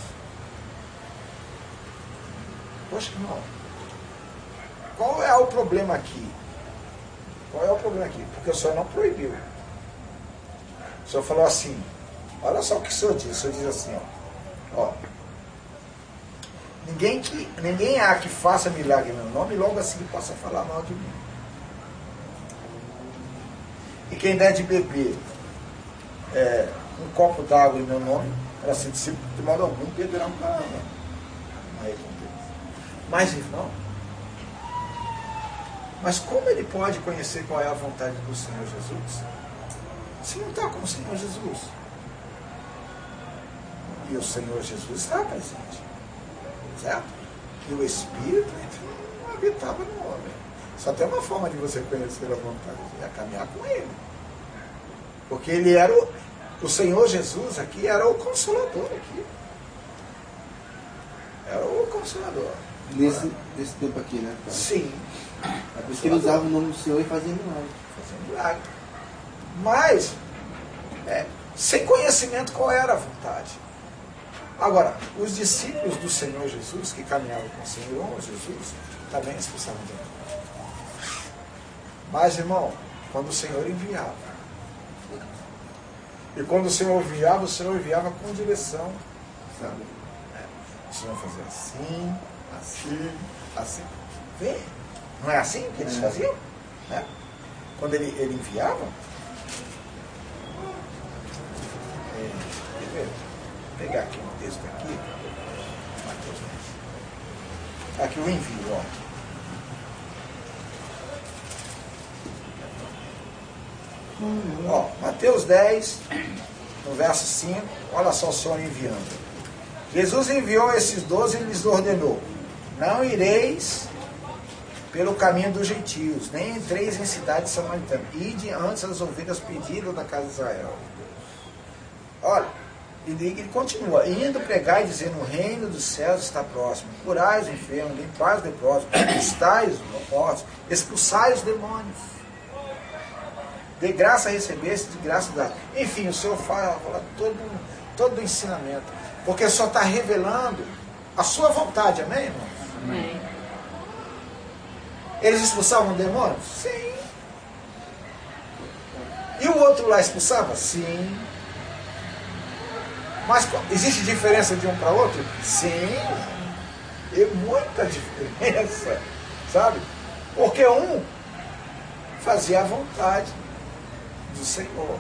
Poxa, irmão, qual é o problema aqui? Qual é o problema aqui? Porque o Senhor não proibiu. O Senhor falou assim, olha só o que o Senhor diz. O Senhor diz assim, ó. Ninguém há que faça milagre em meu nome e logo assim possa falar mal de mim. E quem der de beber um copo d'água em meu nome, ela se discípulo de modo algum perderá uma recompensa. Mas, irmão, mas como ele pode conhecer qual é a vontade do Senhor Jesus? Se não está com o Senhor Jesus. E o Senhor Jesus está presente. Certo? E o Espírito não habitava no homem. Só tem uma forma de você conhecer a vontade, é caminhar com Ele. Porque Ele era o Senhor Jesus aqui, era o Consolador aqui. Era o Consolador. Nesse tempo aqui, né? Cara? Sim. É por isso que ele usava o nome do Senhor e fazia milagre. Fazia milagre. Mas, sem conhecimento qual era a vontade. Agora, os discípulos do Senhor Jesus, que caminhavam com o Senhor Jesus, também expulsavam demônios. Mas, irmão, quando o Senhor enviava E quando o Senhor enviava com direção. Sabe? O Senhor fazia assim, assim, assim. Vê? Não é assim que eles faziam? Né? Quando ele enviava. Vou pegar aqui um texto aqui. Mateus 10. Aqui o envio, ó. Ó, Mateus 10, no verso 5, olha só o Senhor enviando. Jesus enviou esses 12 e lhes ordenou: não ireis pelo caminho dos gentios, nem entreis em cidades samaritanas. Ide antes as ovelhas perdidas da casa de Israel. Olha, ele continua: indo pregar e dizendo: o reino dos céus está próximo. Curai os enfermos, limpai os leprosos, estai os mortos, expulsai os demônios. De graça recebeste, de graça dá. Enfim, o Senhor fala todo o ensinamento. Porque só está revelando a sua vontade, amém, irmão? Amém. Eles expulsavam demônios? Sim. E o outro lá expulsava? Sim. Mas existe diferença de um para outro? Sim. E muita diferença, sabe? Porque um fazia a vontade do Senhor,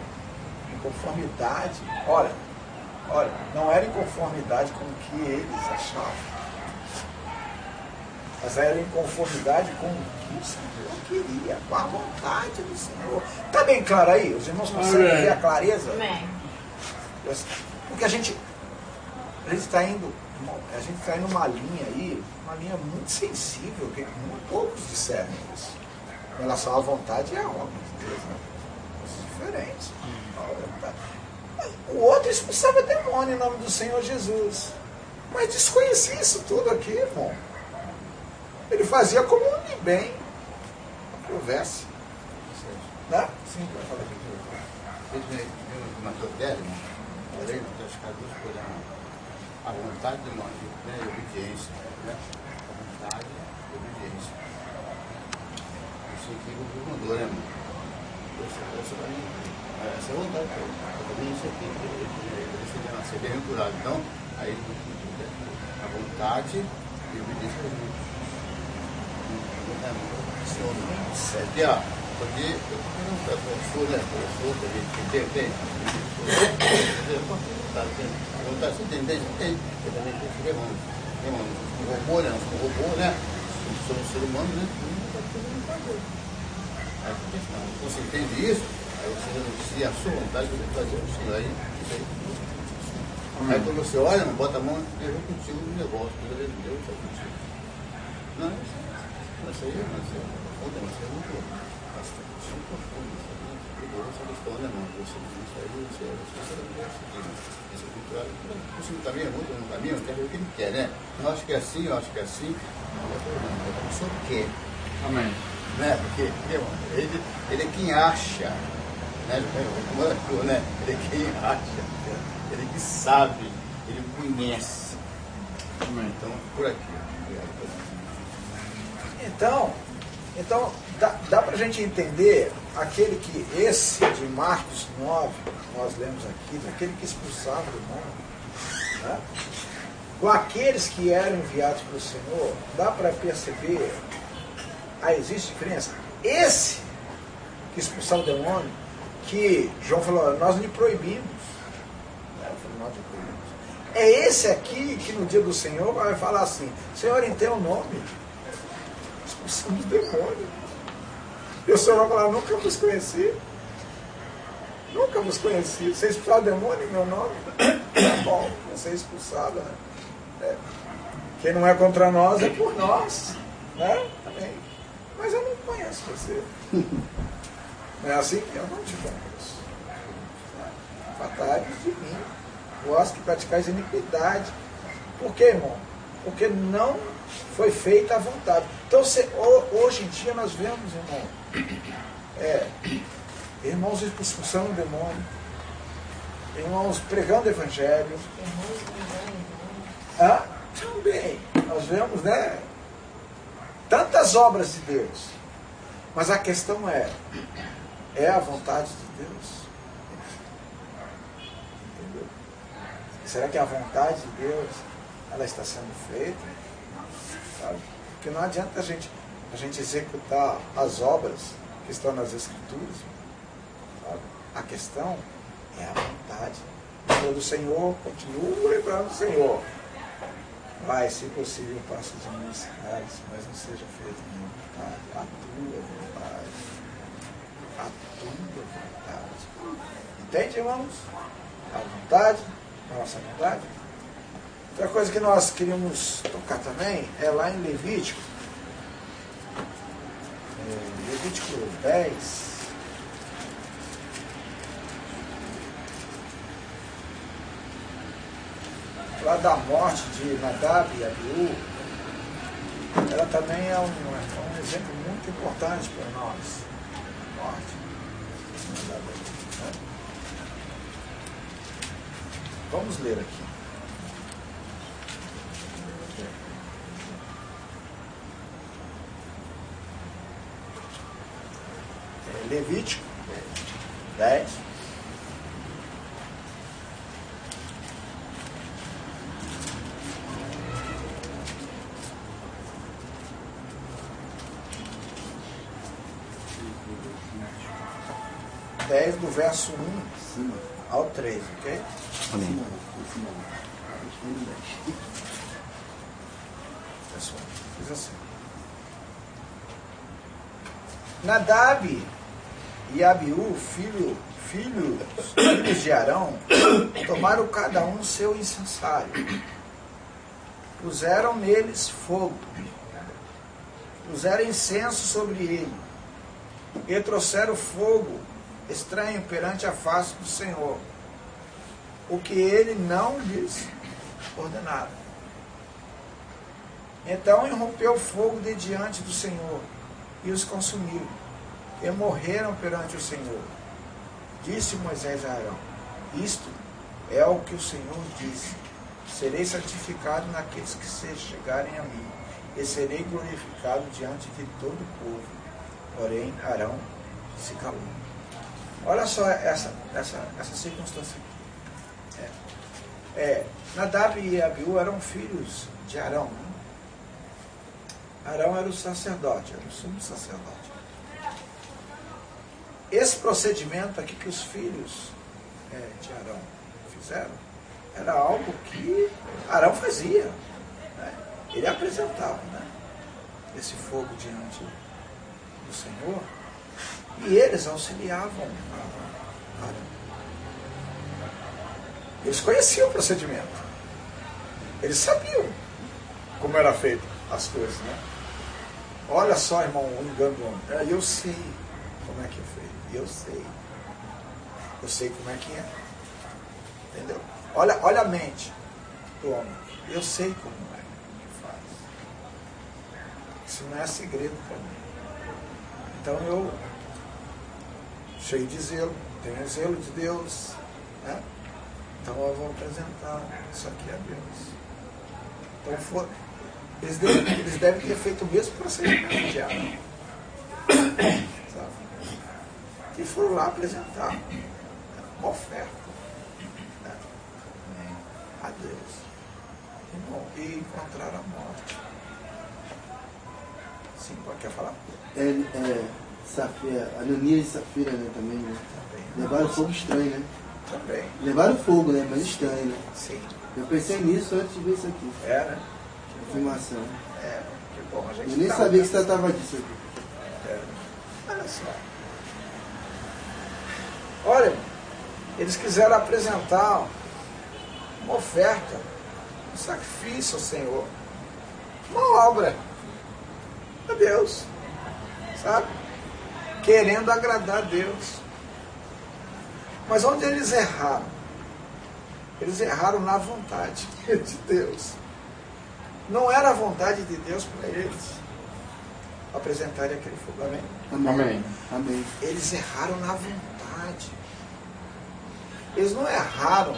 em conformidade. Olha, não era em conformidade com o que eles achavam, mas era em conformidade com o que o Senhor queria, com a vontade do Senhor. Está bem claro aí? Os irmãos conseguem ver a clareza? Amém. Porque a gente está indo numa linha aí, uma linha muito sensível, que muito poucos discernem isso, em relação à vontade e à obra de Deus, né? Coisas diferentes. O outro expulsava demônio em nome do Senhor Jesus, mas desconhecia isso tudo aqui, irmão. Ele fazia como um bem, que houvesse. Né? Sim, vai falar aqui. Matou terra, porém, Mateus 14, por a vontade do nome, né, e obediência. Né? A vontade e obediência. Isso aqui o Senhor mandou, né, irmão? Essa para mim, essa é a vontade dele. Também isso aqui, ele nascer bem-aventurado. Então, aí a vontade e a obediência para mim. Aqui, ó, porque eu sou, né? Eu sou, tem. Você tem. Eu também tenho que demônio. Robô, né? Não robô, né? Sou um ser humano, né? Aí, você entende isso? Aí você renuncia a sua vontade de fazer o Senhor. Aí, isso aí. Aí quando você olha, não bota a mão, eu vou contigo no negócio. Deus está contigo. Não, isso aí, mas é muito bastante profundo, essa questão, né, irmão? Isso aí, caminho é muito no caminho, quer ver o que ele quer, né? Eu acho que é assim, eu acho que é assim. O senhor quer. Amém. Né? Porque, irmão, ele é quem acha, né? Ele é quem acha, ele é que sabe, ele conhece. Amém. Então, por aqui. Então dá para a gente entender esse de Marcos 9, que nós lemos aqui, daquele que expulsava o demônio, né? Com aqueles que eram enviados pelo Senhor, dá para perceber, existe diferença. Esse que expulsava o demônio, que João falou, nós lhe proibimos. Nós lhe proibimos. É esse aqui que no dia do Senhor vai falar assim, Senhor, em teu nome, expulsamos demônio. E o Senhor vai falar, nunca vos conheci. Nunca vos conheci. Você expulsou o demônio em meu nome? Tá bom, você é expulsado, né? Quem não é contra nós é por nós, né? Amém. Mas eu não conheço você. Não é assim? Eu não te conheço. Afastai-vos de mim, vós que praticais iniquidade. Por quê, irmão? Porque não foi feita a vontade. Então, hoje em dia nós vemos, irmãos expulsando o demônio, irmãos pregando o evangelho. Também, nós vemos, né? Tantas obras de Deus. Mas a questão é a vontade de Deus? Será que a vontade de Deus ela está sendo feita? Sabe? Porque não adianta a gente executar as obras que estão nas Escrituras. Sabe? A questão é a vontade. O do Senhor, continua lembrando do Senhor. Vai, se possível, passe de mim esse cálice, mas não seja feito a minha vontade, a tua vontade. A tua vontade. Entende, irmãos? A vontade, a nossa vontade. Outra coisa que nós queríamos tocar também é lá em Levítico. Levítico 10. Lá da morte de Nadab e Abiú, ela também é um exemplo muito importante para nós. Morte de Nadab e Abiú, né? Vamos ler aqui. Levítico 10. Do verso 1 ao 3, ok? Amém. Pessoal, diz assim. Nadab e Abiú, filhos de Arão, tomaram cada um seu incensário. Puseram neles fogo. Puseram incenso sobre ele. E trouxeram fogo estranho perante a face do Senhor, o que ele não lhes ordenara. Então irrompeu fogo de diante do Senhor e os consumiu, e morreram perante o Senhor. Disse Moisés a Arão: isto é o que o Senhor disse: serei santificado naqueles que se chegarem a mim, e serei glorificado diante de todo o povo. Porém Arão se calou. Olha só essa circunstância aqui. Nadab e Abiú eram filhos de Arão. Né? Arão era o sacerdote, era o sumo sacerdote. Esse procedimento aqui que os filhos de Arão fizeram era algo que Arão fazia. Né? Ele apresentava, né? Esse fogo diante do Senhor. E eles auxiliavam Arão. Eles conheciam o procedimento. Eles sabiam como era feito as coisas, né? Olha só, irmão, o engano do homem. Eu sei como é que é feito. Eu sei. Eu sei como é que é. Entendeu? Olha a mente do homem. Eu sei como é que faz. Isso não é segredo para mim. Então eu, cheio de zelo, tenho zelo de Deus, né? Então eu vou apresentar isso aqui a Deus. Então eles devem ter feito o mesmo procedimento de Arão. Sabe? E foram lá apresentar uma oferta, né? A Deus. E encontraram a morte. Sim, quer falar? Ananias e Safira, né, também, né? Também. Levaram fogo estranho, né? Também. Levaram fogo, né? Mas estranho, né? Sim. Eu pensei nisso antes de ver isso aqui. Né? Afirmação. Que bom. A gente Eu nem sabia que se tratava disso aqui. Olha só. Olha, eles quiseram apresentar uma oferta, um sacrifício ao Senhor, uma obra a Deus, sabe? Querendo agradar a Deus. Mas onde eles erraram? Eles erraram na vontade de Deus. Não era a vontade de Deus para eles apresentarem aquele fogo. Amém? Amém. Amém. Eles erraram na vontade. Eles não erraram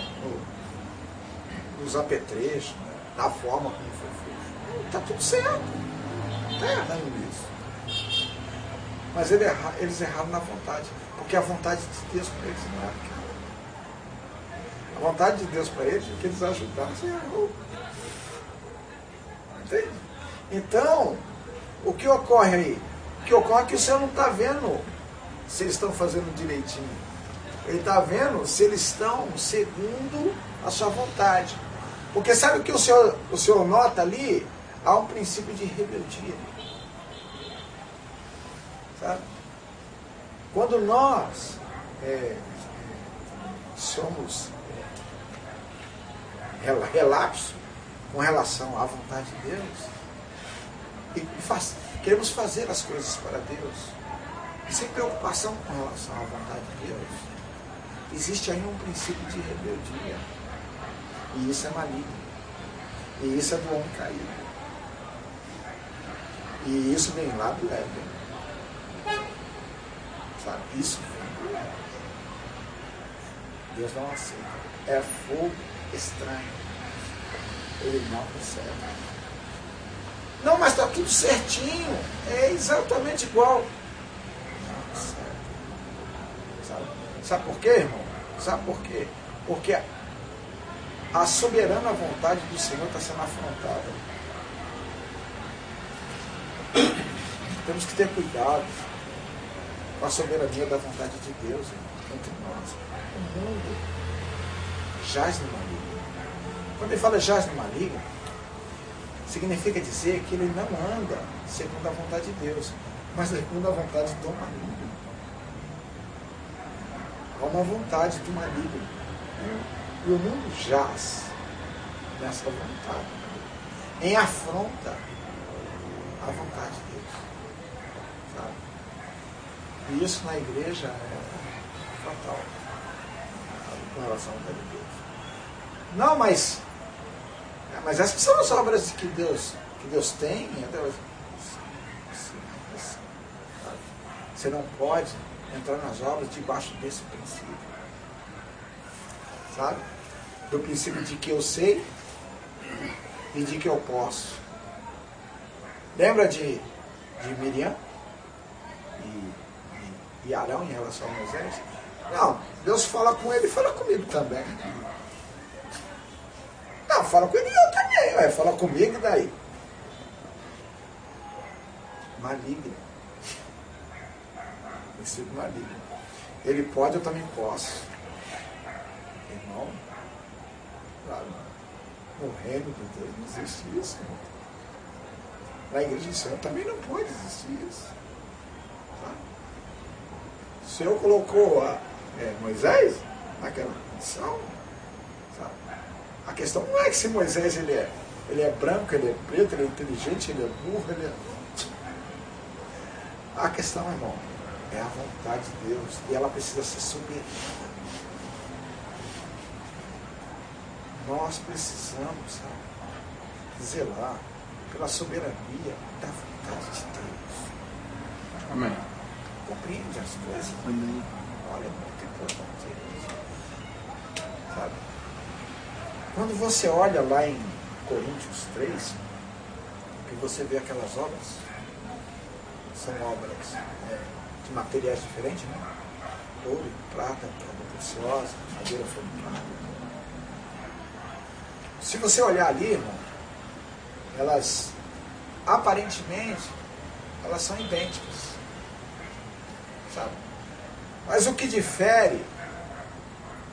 nos apetrechos, né? Na forma como foi feito. Está tudo certo. Não está errando nisso. Mas eles erraram na vontade. Porque a vontade de Deus para eles não era aquela. A A vontade de Deus para eles é que eles ajudassem a roupa. Entende? Então, o que ocorre aí? O que ocorre é que o Senhor não está vendo se eles estão fazendo direitinho. Ele está vendo se eles estão segundo a sua vontade. Porque sabe o que o Senhor nota ali? Há um princípio de rebeldia. Sabe? Quando nós somos relapso com relação à vontade de Deus e queremos fazer as coisas para Deus, e sem preocupação com relação à vontade de Deus, existe aí um princípio de rebeldia. E isso é maligno. E isso é do homem caído. E isso vem lá do Éden. Sabe? Isso vem do Éden. Deus não aceita. É fogo estranho. Ele não recebe. Não, mas está tudo certinho. É exatamente igual. Não recebe. Sabe por quê, irmão? Sabe por quê? Porque a soberana vontade do Senhor está sendo afrontada. Temos que ter cuidado com a soberania da vontade de Deus entre nós. O mundo jaz no maligno. Quando ele fala jaz no maligno, significa dizer que ele não anda segundo a vontade de Deus, mas segundo a vontade do maligno. Há uma vontade do maligno. E o mundo jaz nessa vontade, em afronta à vontade de Deus. Sabe? E isso na igreja é fatal, com relação à vontade de Deus. Não, mas essas são as obras que Deus tem. Você não pode entrar nas obras debaixo desse princípio. Sabe? Do princípio de que eu sei e de que eu posso. Lembra de Miriam e Arão em relação a Moisés? Não, Deus fala com ele e fala comigo também. Não, fala com ele e eu também. Fala comigo e daí? Maligno. Princípio maligno. Ele pode, eu também posso. Irmão, claro, no reino de Deus não existe isso. Irmão. Na igreja do Senhor também não pode existir isso. Tá? O Senhor colocou Moisés naquela condição. Sabe? A questão não é que se Moisés ele é branco, ele é preto, ele é inteligente, ele é burro, ele é... A questão, irmão, é a vontade de Deus e ela precisa ser soberana. Nós precisamos, sabe, zelar pela soberania da vontade de Deus. Amém. Compreende as coisas? Amém. Olha, é muito importante isso. Sabe? Quando você olha lá em Coríntios 3, que você vê aquelas obras, são obras de materiais diferentes, né? Ouro, prata, pedra preciosa, madeira, fogo, prata. Se você olhar ali, irmão, elas, aparentemente, elas são idênticas. Sabe? Mas o que difere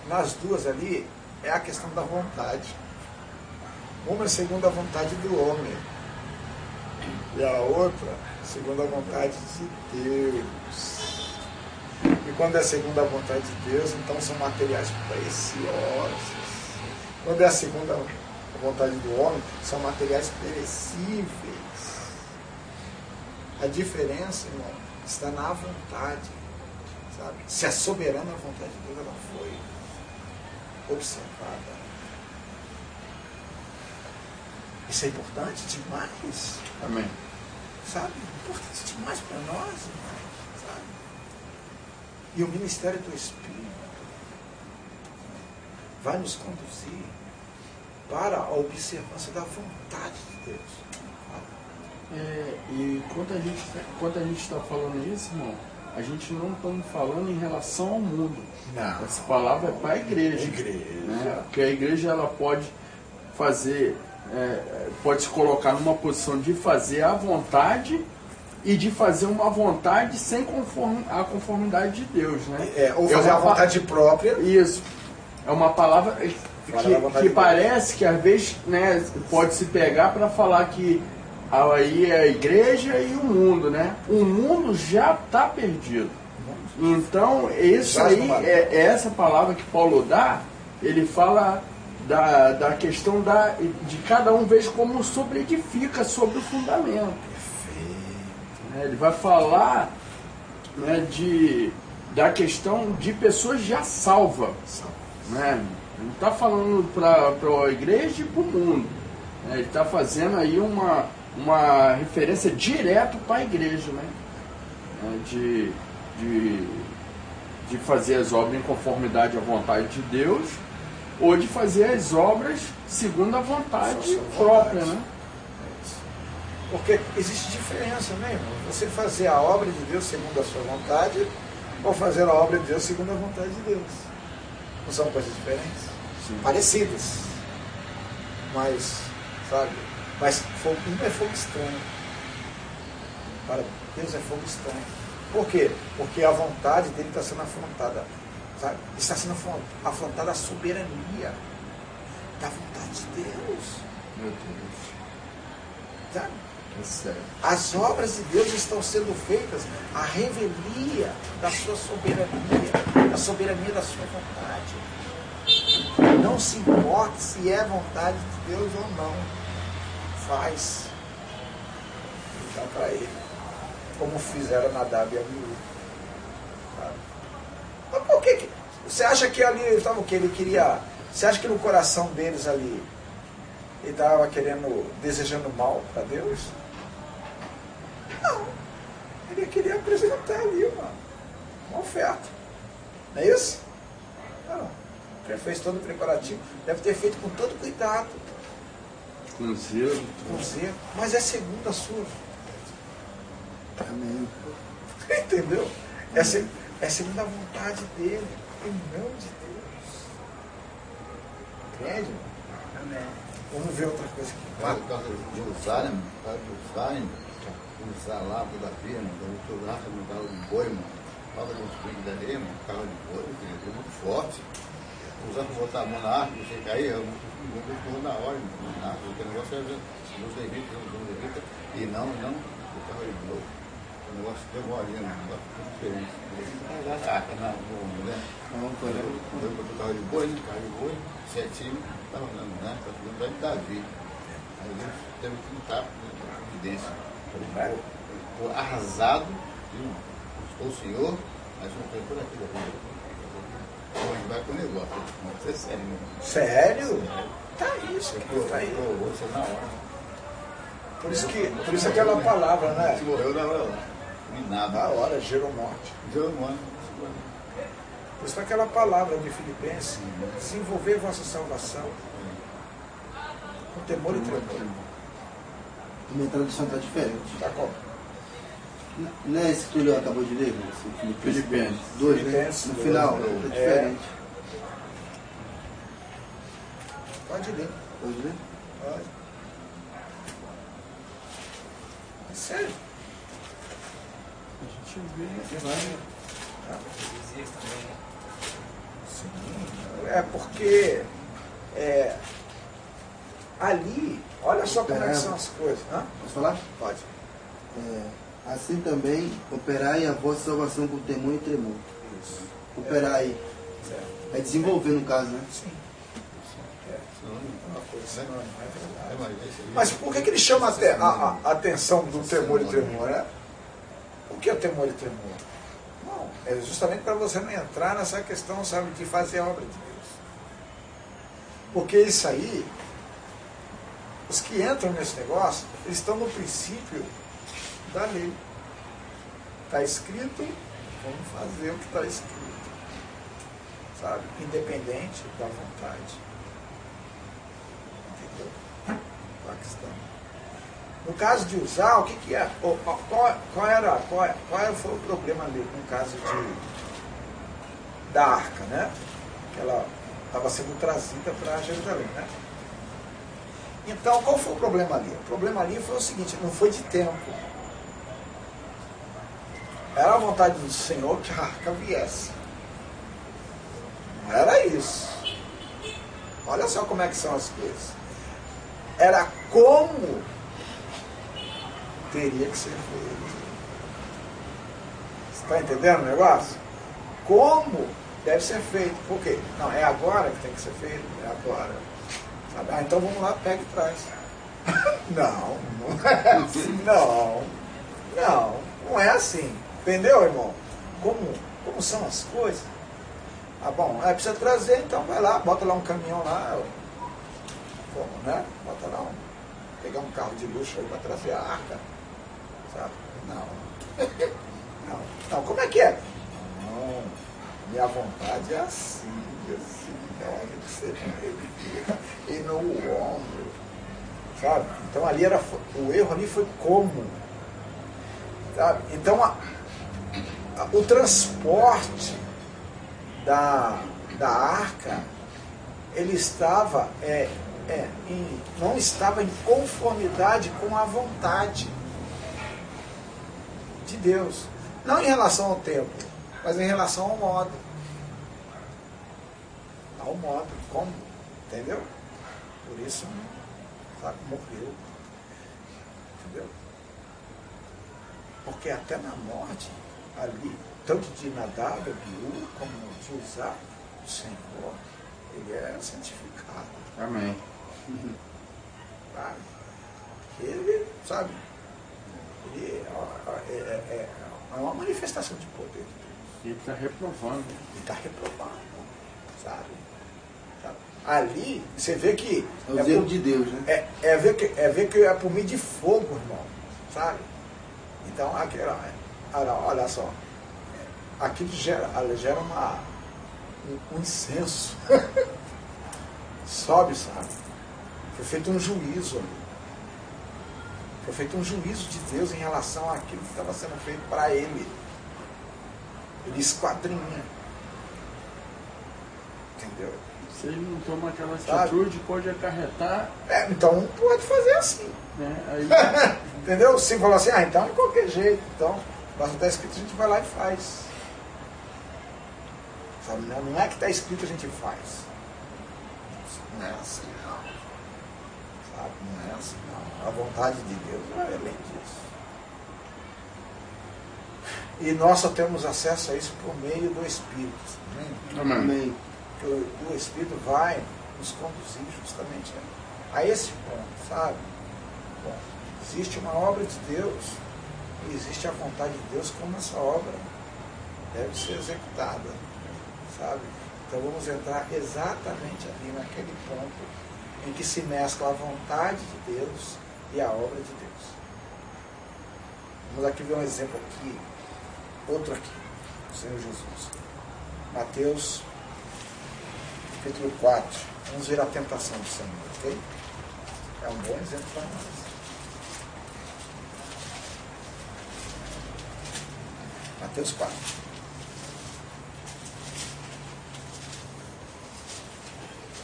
nas duas ali é a questão da vontade. Uma é segundo a vontade do homem e a outra segundo a vontade de Deus. E quando é segundo a vontade de Deus, então são materiais preciosos. Quando é a segunda vontade do homem, são materiais perecíveis. A diferença, irmão, está na vontade. Sabe? Se a soberana vontade de Deus ela foi observada. Isso é importante demais. Amém. Sabe? Importante demais para nós, irmão. Sabe? E o ministério do Espírito vai nos conduzir para a observância da vontade de Deus. E quando a gente está falando isso, irmão, a gente não estamos falando em relação ao mundo. Não. Essa palavra é para a igreja. Né? Porque a igreja ela pode fazer, pode se colocar numa posição de fazer a vontade e de fazer uma vontade sem a conformidade de Deus. Né? Ou fazer a vontade própria. Isso. É uma palavra que parece que às vezes, né, pode se pegar para falar que aí é a igreja e o mundo, né? O mundo já está perdido. Então, isso aí, essa palavra que Paulo dá, ele fala da questão de cada um ver como edifica sobre o fundamento. Ele vai falar, né, da questão de pessoas já salvas. Né? Ele não está falando para a igreja e para o mundo. Né? Ele está fazendo aí uma referência direto para a igreja, né? De fazer as obras em conformidade à vontade de Deus, ou de fazer as obras segundo a vontade própria, né? Porque existe diferença, né, irmão? Você fazer a obra de Deus segundo a sua vontade, ou fazer a obra de Deus segundo a vontade de Deus. Não são coisas diferentes? Sim. Parecidas. Mas, sabe? Mas um é fogo estranho. Para Deus é fogo estranho. Por quê? Porque a vontade dele está sendo afrontada. Sabe? Está sendo afrontada a soberania da vontade de Deus. Meu Deus. Sabe? É sério. As obras de Deus estão sendo feitas à revelia da sua soberania, da soberania da sua vontade. Não se importa se é vontade de Deus ou não. Faz. Dá para ele. Como fizeram Nadab e Abiú. Mas por que? Você acha que ali estava o que? Ele queria. Você acha que no coração deles ali ele estava desejando mal para Deus? Não. Ele queria apresentar ali uma oferta. Não é isso? Não. Ele fez todo o preparativo. Deve ter feito com todo cuidado. Com zelo. Com zelo. Mas é segundo a sua. Amém. Entendeu? É segundo a vontade dele. Em nome de Deus. Entende? Amém. Vamos ver outra coisa aqui. Por causa de usarem, usar lá toda a firma, da autografa no carro de boi, mano. Fala de uns pingos da areia, mano. Carro de boi, é muito forte. Usando botar a mão na árvore, você cair, é muito na hora, na árvore. O negócio é nos levita, e não o carro de boi. O negócio demora, né? O negócio é diferente. Na bomba, né? Eu botou o carro de boi, certinho, estava andando, né? Está falando de Davi. Aí Deus teve que lutar com evidência. Ficou arrasado, o Senhor, mas não foi por aqui da vida. Então a gente vai com o negócio. Isso é sério, meu irmão. Sério? Tá isso, tá aí. Você na hora. Por isso aquela palavra, né? Você morreu na hora lá. Minado. Na hora, gerou morte. Gerou morte. Por isso aquela palavra de Filipenses, desenvolver vossa salvação com temor e tremor. Minha tradução está diferente. Tá como? Não é esse que tu acabou de ler? Filipenses. 2, né? Filipenses No 2, final, está diferente. Pode ler. Pode ler? Pode. É sério? A gente vê. Sim. É porque ali, olha só como é que são as coisas. Hã? Posso falar? Pode. Assim também, operai a vossa salvação com temor e tremor. Isso. Operai. É desenvolver, no caso, né? Sim. Uma coisa, não é verdade. Mas Mas por que ele chama a atenção do temor e tremor, né? O que é temor e tremor? Não, é justamente para você não entrar nessa questão, sabe, de fazer a obra de Deus. Porque isso aí, os que entram nesse negócio, eles estão no princípio da lei. Está escrito, vamos fazer o que está escrito. Sabe? Independente da vontade. Entendeu? Paquistão. No caso de usar, o que que é? Qual foi o problema ali no caso da arca, né? Que ela estava sendo trazida para Jerusalém, né? Então, qual foi o problema ali? O problema ali foi o seguinte, não foi de tempo. Era a vontade do Senhor que a arca viesse. Não era isso. Olha só como é que são as coisas. Era como teria que ser feito. Você está entendendo o negócio? Como deve ser feito. Por quê? Não, é agora que tem que ser feito. É agora. Sabe? Ah, então vamos lá, pega e traz. Não, não é assim. Não é assim. Entendeu, irmão? Como são as coisas? Ah, bom, precisa trazer, então vai lá, bota lá um caminhão lá. Como, né? Bota lá pegar um carro de luxo aí para trazer a arca. Sabe? Não, como é que é? Não, minha vontade é assim, olha que você fica e no ombro, sabe? Então ali o erro ali foi como, sabe? Então o transporte da arca, ele estava não estava em conformidade com a vontade de Deus. Não em relação ao tempo, mas em relação ao modo. Ao modo, como, entendeu? Por isso, sabe, morreu. Entendeu? Porque até na morte, ali, tanto de Nadab, Abiú, como de Uzá, o Senhor, ele é santificado. Amém. Sabe? Ele, sabe, ele é uma manifestação de poder de Deus. Ele está reprovando. Ele está reprovando, sabe? Ali, você vê que... É o zelo de Deus, né? Ver que é por meio de fogo, irmão, sabe? Então, olha só, aquilo gera um incenso. Sobe, sabe? Foi feito um juízo ali. Foi feito um juízo de Deus em relação àquilo que estava sendo feito para ele. Ele esquadrinha. Entendeu? Se ele não toma aquela atitude, pode acarretar. Então pode fazer assim. Né? Aí... Entendeu? Se falar assim, então de qualquer jeito. Então, mas não está escrito, a gente vai lá e faz. Sabe? Não é que está escrito, a gente faz. Não é assim, não. Sabe? Não é assim, não. A vontade de Deus não é além disso. E nós só temos acesso a isso por meio do Espírito. Amém. O Espírito vai nos conduzir justamente a esse ponto, sabe? Bom, existe uma obra de Deus e existe a vontade de Deus como essa obra deve ser executada, sabe? Então vamos entrar exatamente ali naquele ponto em que se mescla a vontade de Deus e a obra de Deus. Vamos aqui ver um exemplo aqui, outro aqui, o Senhor Jesus. Mateus capítulo 4. Vamos ver a tentação do Senhor, ok? É um bom exemplo para nós. Mateus 4.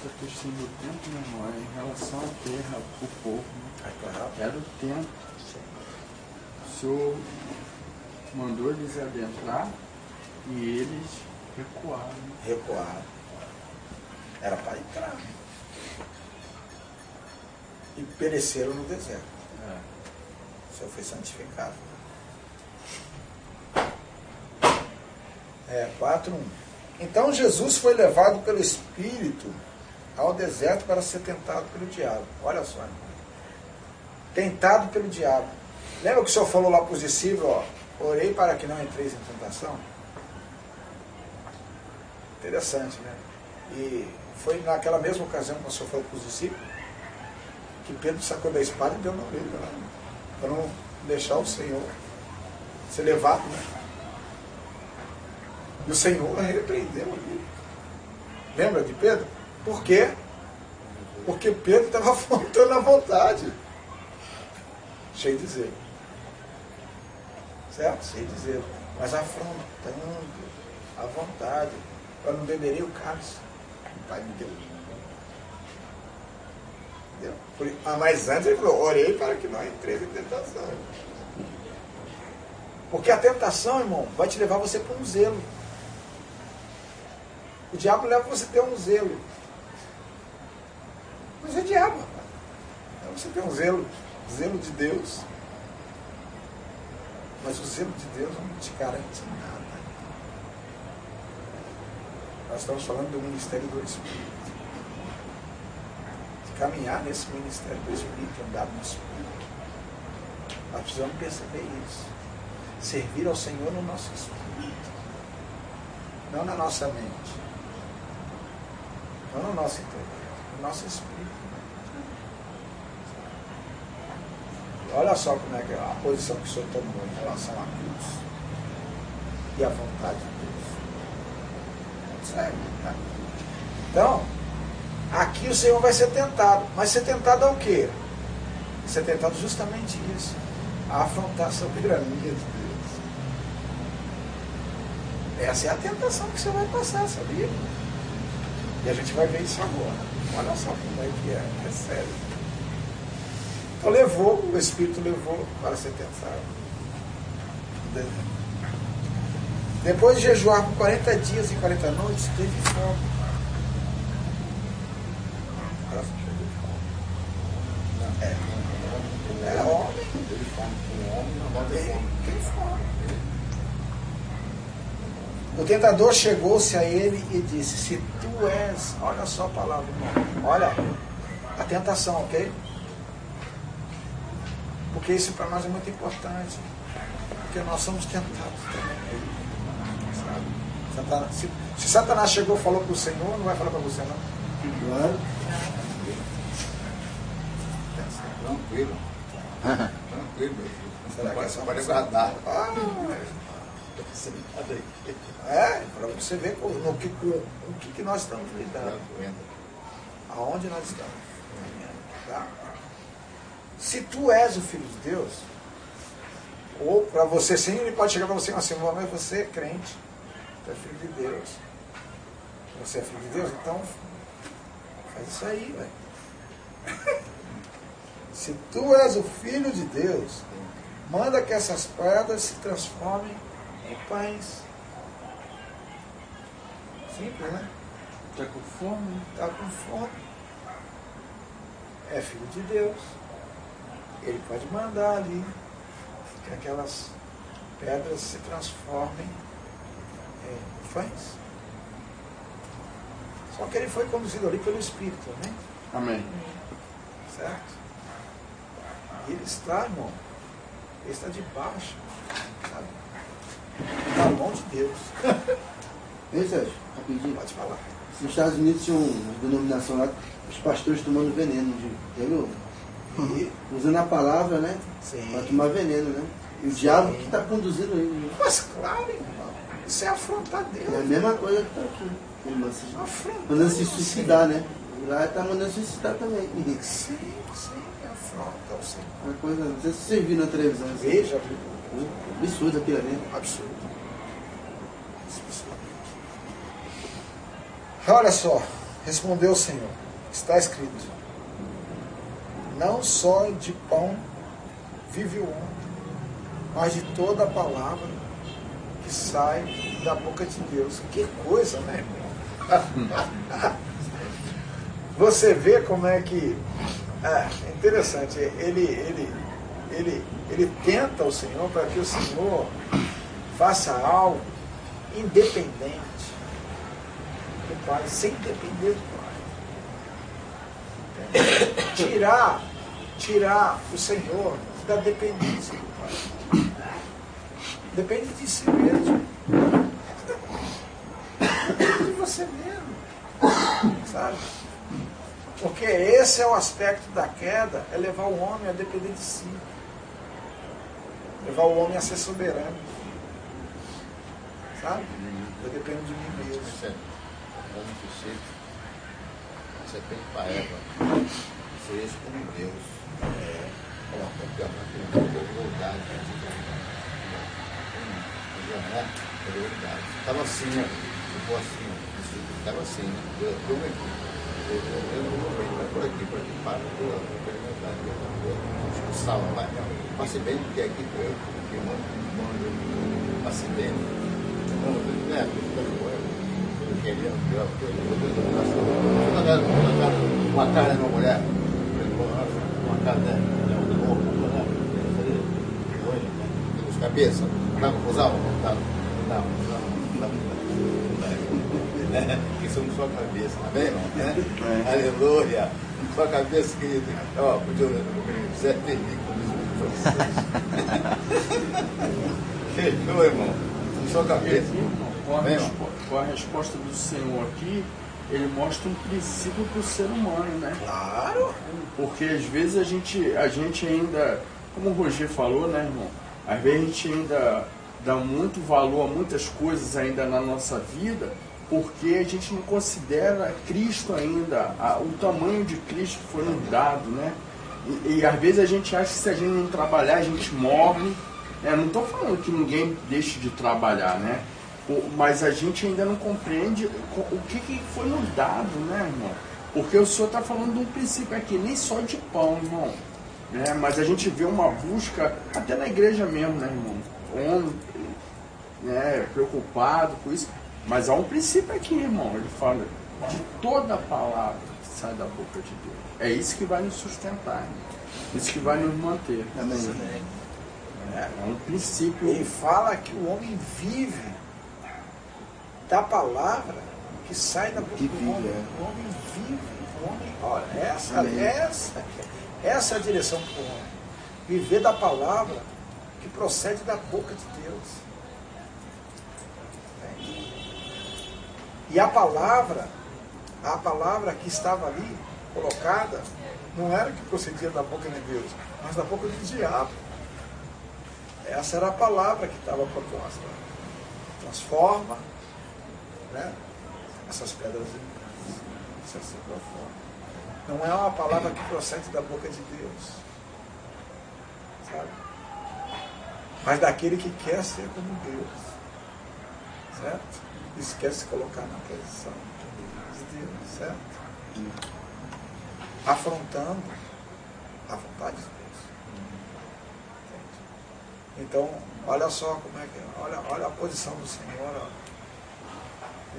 A questão do tempo, meu irmão, é em relação à terra, o povo. Né? Claro. Era o tempo. O Senhor mandou eles adentrar e eles recuaram. Recuaram. Era para entrar. E pereceram no deserto. O Senhor foi santificado. 4:1. Então Jesus foi levado pelo Espírito ao deserto para ser tentado pelo diabo. Olha só, irmão. Tentado pelo diabo. Lembra que o Senhor falou lá para os discípulos, orei para que não entreis em tentação? Interessante, né? E foi naquela mesma ocasião que o Senhor falou para os discípulos que Pedro sacou da espada e deu na orelha, para não deixar o Senhor ser levado, né? E o Senhor repreendeu ali. Lembra de Pedro? Por quê? Porque Pedro estava faltando a vontade. cheio de zelo. Certo? Cheio de zelo. Mas afrontando a vontade. Eu não beberei o cálice. O Pai me deu. Entendeu? Mas antes ele falou, orei para que não entreis em tentação. Porque a tentação, irmão, vai te levar você para um zelo. O diabo leva você a ter um zelo. Mas é diabo, rapaz. Então você tem um zelo de Deus. Mas o zelo de Deus não te garante nada. Nós estamos falando do ministério do Espírito. De caminhar nesse ministério do Espírito, andar no Espírito. Nós precisamos perceber isso. Servir ao Senhor no nosso espírito. Não na nossa mente. Não no nosso interior. No nosso espírito. Olha só como é que é a posição que o Senhor tomou em relação à cruz. E à vontade de Deus. Sério, né? Então, aqui o Senhor vai ser tentado. Mas ser tentado ao quê? Ser tentado justamente isso. A afrontar a soberania de Deus. Essa é a tentação que você vai passar, sabia? E a gente vai ver isso agora. Olha só como é que é sério. Então o Espírito levou para ser tentado. Depois de jejuar por 40 dias e 40 noites, teve fome. É homem. Teve fome com o homem, não vai ter fome. Tem fome. O tentador chegou-se a ele e disse, se tu és, olha só a palavra, irmão, olha a tentação, ok? Porque isso para nós é muito importante, porque nós somos tentados também, sabe? Se Satanás chegou e falou para o Senhor, não vai falar para você não? Claro. Tranquilo. Tranquilo, meu filho. Será que é só pode você? guardar. Para você ver com o que nós estamos lidando. Aonde nós estamos. Tá? Se tu és o Filho de Deus, ou para você sim, ele pode chegar para você e falar assim, mas você é crente, tu é filho de Deus. Você é filho de Deus, então faz isso aí, velho. Se tu és o Filho de Deus, manda que essas pedras se transformem em pães. Simples, né? Está com fome? Está com fome. É filho de Deus. Ele pode mandar ali que aquelas pedras se transformem em pães. Só que ele foi conduzido ali pelo Espírito, né? Amém. Certo? E ele está, irmão, ele está debaixo, sabe? Da mão de Deus. Ei, Sérgio, rapidinho. Pode falar. Nos Estados Unidos tinha uma denominação lá, os pastores tomando veneno, entendeu? E usando a palavra, né? Sim. Para tomar veneno, né? E o diabo que está conduzindo ele. Né? Mas claro, irmão. Isso é afrontar Deus. É a mesma coisa que está aqui. Ele Afrontar. mandando se suicidar, né? E lá está mandando se suicidar também. Sim, afronta o Senhor. Uma coisa, não sei se vocês viram na televisão. Assim. Veja, Absurdo aquilo ali. absurdo. Olha só, respondeu o Senhor, está escrito, não só de pão vive o homem, mas de toda a palavra que sai da boca de Deus. Que coisa, né, irmão? Você vê como é que é interessante, ele tenta o Senhor para que o Senhor faça algo independente do Pai, sem depender do Pai. Tirar o Senhor da dependência do Pai. Depende de si mesmo. Depende de você mesmo. Sabe? Porque esse é o aspecto da queda, é levar o homem a depender de si. Levar o homem a ser soberano. Sabe? Eu dependo de mim mesmo. Você tem para Eva. Seja como Deus. Estava assim, né? Ficou assim, estava assim, né? Eu não vou por aqui, para, sal, vai, passe bem, porque aqui eu passe bem, né? Uma cara de uma mulher, uma cara de os cabeças, dá confusão? Não. Que somos só cabeça, tá bem, irmão? Aleluia! Só cabeça, querido. Ó, podia ser feliz com fechou, irmão? Só cabeça. Com a resposta do Senhor aqui, ele mostra um princípio para o ser humano, né? Claro! Porque às vezes a gente ainda, como o Roger falou, né, irmão? Às vezes a gente ainda dá muito valor a muitas coisas ainda na nossa vida, porque a gente não considera Cristo ainda, o tamanho de Cristo que foi nos dado, né? E às vezes a gente acha que se a gente não trabalhar, a gente morre. Não estou falando que ninguém deixe de trabalhar, né? Mas a gente ainda não compreende o que foi nos dado, né, irmão? Porque o Senhor está falando de um princípio aqui, nem só de pão, irmão. Né? Mas a gente vê uma busca, até na igreja mesmo, né, irmão? Homem, né, preocupado com isso. Mas há um princípio aqui, irmão. Ele fala de toda a palavra que sai da boca de Deus. É isso que vai nos sustentar, irmão. Isso que vai nos manter. Amém. É um princípio. Ele fala que o homem vive da palavra que sai da boca do homem. O homem vive. O homem, olha, essa é a direção para o homem. Viver da palavra que procede da boca de Deus. E a palavra que estava ali, colocada, não era que procedia da boca de Deus, mas da boca do diabo. Essa era a palavra que estava proposta. Transforma, né, essas pedras em se transforma. Não é uma palavra que procede da boca de Deus, sabe? Mas daquele que quer ser como Deus, certo? Isso quer se colocar na posição de Deus, certo? Afrontando a vontade de Deus. Entende? Então, olha só como é que é. Olha a posição do Senhor. Ó.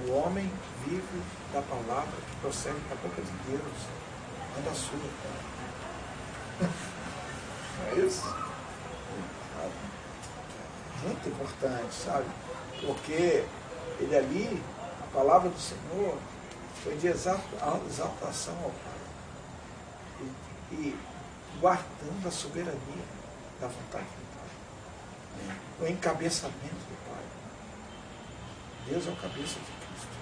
O homem vive da palavra que procede da boca de Deus, não da sua. Não é isso? Muito importante, sabe? Porque ele ali, a palavra do Senhor, foi de exaltação ao Pai. E guardando a soberania da vontade do Pai. O encabeçamento do Pai. Deus é o cabeça de Cristo.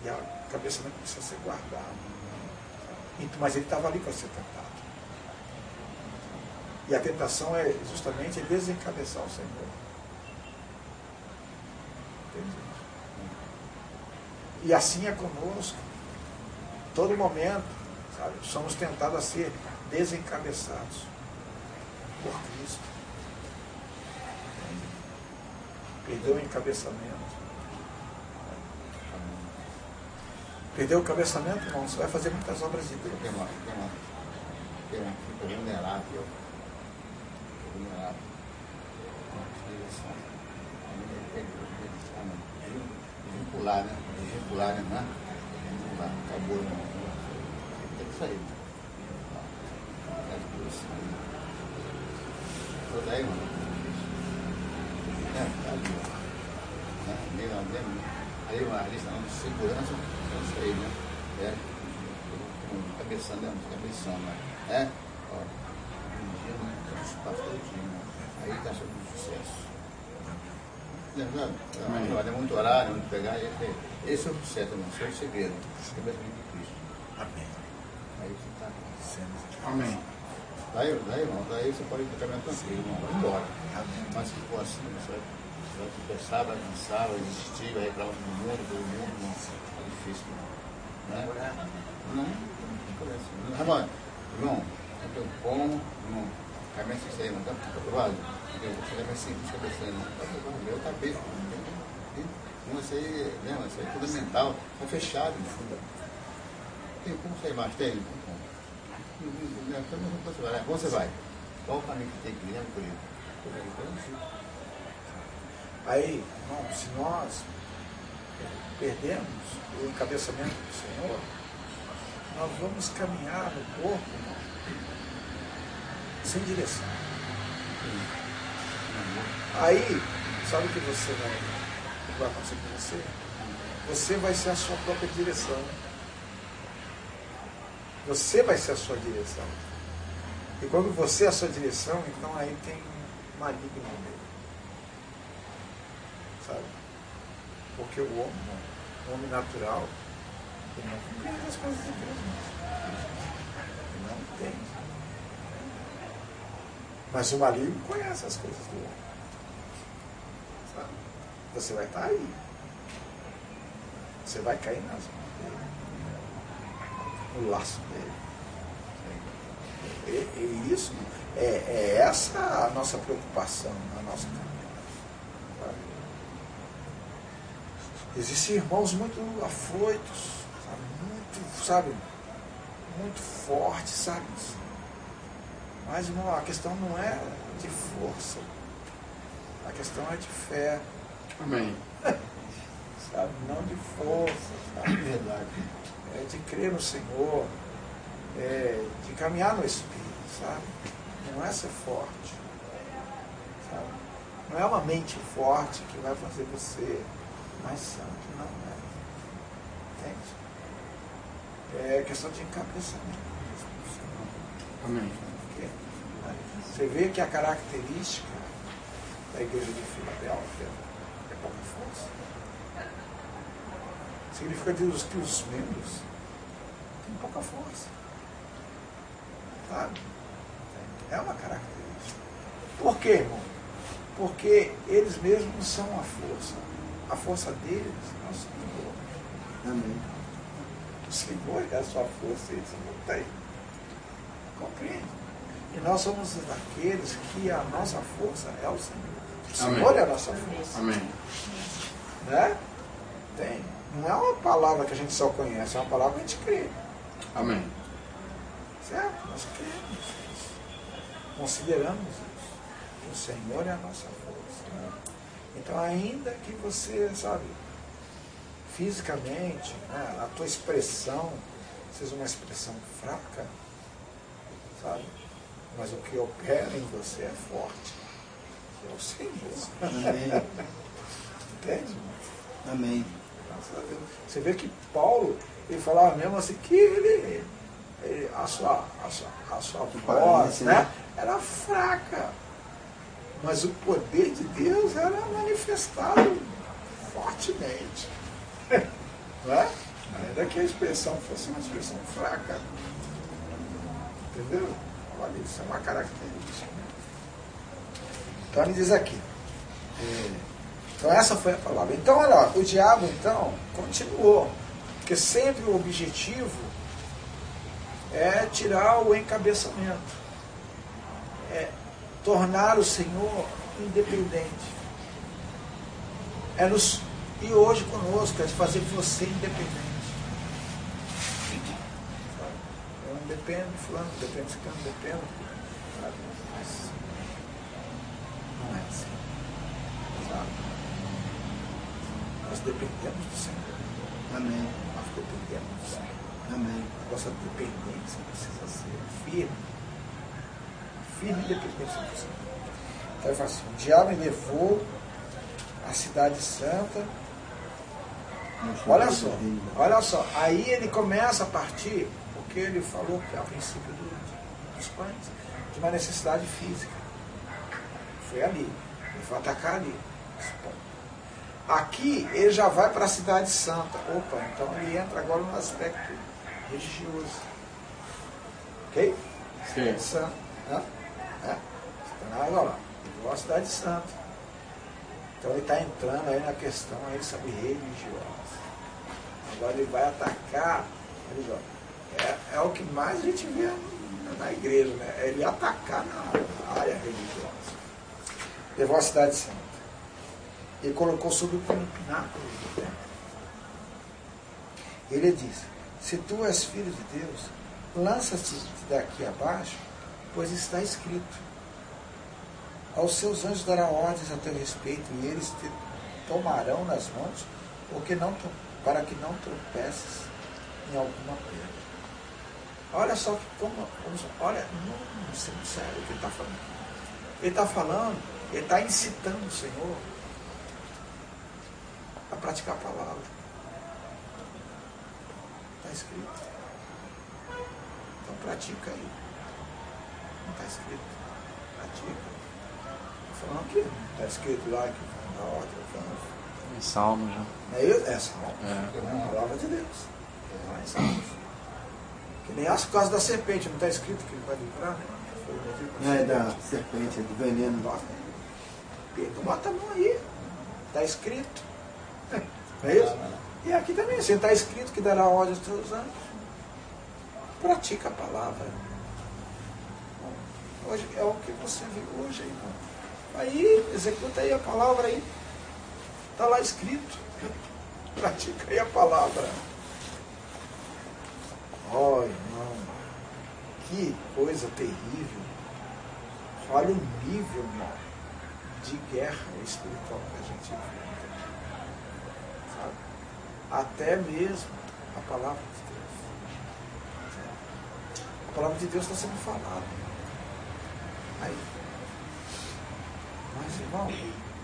E o cabeçamento precisa ser guardado. Mas ele estava ali para ser tentado. E a tentação é justamente desencabeçar o Senhor. E assim é conosco. Todo momento, sabe, somos tentados a ser desencabeçados por Cristo. Perdeu o encabeçamento. Perdeu o encabeçamento, irmão, você vai fazer muitas obras de Deus. Fica vulnerável. Vincular, né? Vincular, né? Vincular, acabou, né? Tem que sair. Toda aí, mano. Aí uma lista de segurança, isso aí, né? Cabeção, né? Cabeção, né? Ó, dirigindo, né? Espaço todinho, né? Aí está achando um sucesso. Lembrando, é muito horário, muito pegar, esse é o sucesso, irmão, esse é o segredo. Cabeçamento de Cristo. Amém. Aí você está sendo. Amém. Daí, irmão, daí você pode ir para o caminho tranquilo, irmão, vai embora. Mas se for assim, você vai tropeçar, vai cansar, vai desistir, vai reclamar do mundo, não. É difícil, né? Não, irmão, Então, como não caminha assim, aí, não está aprovado? Você caminha assim, busca a pessoa, não está aprovado, meu está bem. Não, isso aí, não, isso aí é fundamental, está fechado, no fundo. Tem como sair mais? Tem? Como você vai? Qual o caminho que tem que ir, por isso? Aí, irmão, se nós perdemos o encabeçamento do Senhor, nós vamos caminhar no corpo, irmão, sem direção. Aí, sabe o que vai acontecer com você? Você vai ser a sua própria direção. Você vai ser a sua direção. E quando você é a sua direção, então aí tem maligno no meio. Sabe? Porque o homem natural, ele não compreende as coisas de Deus. Ele não entende. Mas o maligno conhece as coisas do homem. Sabe? Você vai estar aí. Você vai cair nas mãos dele. No laço dele. E isso é essa a nossa preocupação, a nossa caminhada. Existem irmãos muito afoitos, muito fortes, sabe? Mas, irmão, a questão não é de força, a questão é de fé. Amém. Sabe? Não de força, sabe? Verdade. É de crer no Senhor, de caminhar no Espírito, sabe? Não é ser forte, sabe? Não é uma mente forte que vai fazer você mais santo, não é. Entende? É questão de encabeçamento. Amém. Você vê que a característica da igreja de Filadélfia é pouca força. Significa que os membros têm pouca força. Sabe? É uma característica. Por quê, irmão? Porque eles mesmos são a força. A força deles é o Senhor. Amém. O Senhor é a sua força, eles não têm. Compreende? E nós somos daqueles que a nossa força é o Senhor. O Senhor Amém. é a nossa força. Amém. Né? Tem. Não é uma palavra que a gente só conhece, é uma palavra que a gente crê. Amém. Certo? Nós cremos isso. Consideramos isso. Que o Senhor é a nossa força. Né? Então, ainda que você, sabe, fisicamente, né, a tua expressão seja uma expressão fraca, sabe? Mas o que opera em você é forte. Que é o Senhor. Amém. Entende? Amém. Você vê que Paulo, ele falava mesmo assim, que a sua voz, né, era fraca. Mas o poder de Deus era manifestado fortemente. Não é? Ainda que a expressão fosse uma expressão fraca. Entendeu? Olha, isso é uma característica. Então ele diz aqui. Então essa foi a palavra. Então, olha lá, o diabo então continuou. Porque sempre o objetivo é tirar o encabeçamento. É tornar o Senhor independente. E hoje conosco, é de fazer você independente. Eu não dependo de fulano, dependo de fulano, dependo. Mas não é assim. Sabe? Nós dependemos do Senhor. Amém. Nós dependemos do Senhor. Amém. Nossa dependência precisa ser firme. Firme dependência do Senhor. Então ele fala assim, o diabo levou a cidade santa. Olha só. Aí ele começa a partir, porque ele falou que a princípio dos pães, de uma necessidade física. Foi ali. Ele foi atacar ali. Aqui ele já vai para a cidade santa. Opa, então ele entra agora no aspecto religioso. Ok? Cidade santa. Satanás, olha lá, ele vai à cidade santa. Então ele está entrando aí na questão aí, sabe, religiosa. Agora ele vai atacar a religiosa. é o que mais a gente vê na igreja, né? É ele atacar na área religiosa. Levou a cidade santa. Ele colocou sobre o pináculo do templo. Ele disse: se tu és filho de Deus, lança-te daqui abaixo, pois está escrito: aos seus anjos dará ordens a teu respeito, e eles te tomarão nas mãos, para que não tropeces em alguma pedra. Olha só olha, não sério o que ele está falando. Ele está falando, ele está incitando o Senhor a praticar a palavra. Está escrito. Então pratica aí. Não está escrito. Pratica. Estou falando que está escrito lá que na ordem. Em Salmo já. Não é isso? É Salmo. É a palavra de Deus. Não é Salmo. Que nem as costas da serpente, não está escrito que ele vai livrar, né? É da serpente, é do veneno. Pedro, bota a mão aí. Está escrito. Não é isso? E aqui também, assim, está escrito que dará ordem aos teus anjos. Pratica a palavra. Hoje é o que você viu hoje, irmão. Aí, executa aí a palavra aí. Está lá escrito. Pratica aí a palavra. Oh, irmão, que coisa terrível. Olha o nível, irmão, de guerra espiritual que a gente enfrenta. Sabe? Até mesmo a palavra de Deus. Sabe? A palavra de Deus está sendo falada. Aí. Mas, irmão,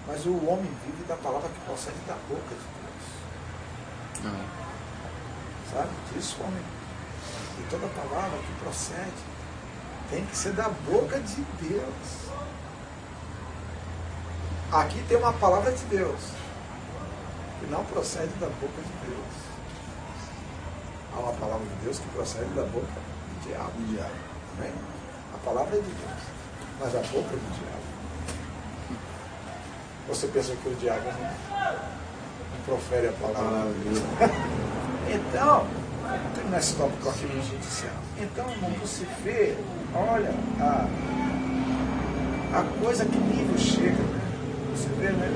mas o homem vive da palavra que procede da boca de Deus. Sabe? Diz o homem. E toda palavra que procede tem que ser da boca de Deus. Aqui tem uma palavra de Deus que não procede da boca de Deus. Há uma palavra de Deus que procede da boca do diabo. Amém? A palavra é de Deus, mas a boca é do diabo. Você pensa que o diabo não profere a palavra de Deus? Então, vamos terminar esse tópico aqui no judicial. Então, irmão, você vê, olha, a coisa que nível chega, né? Você vê, né?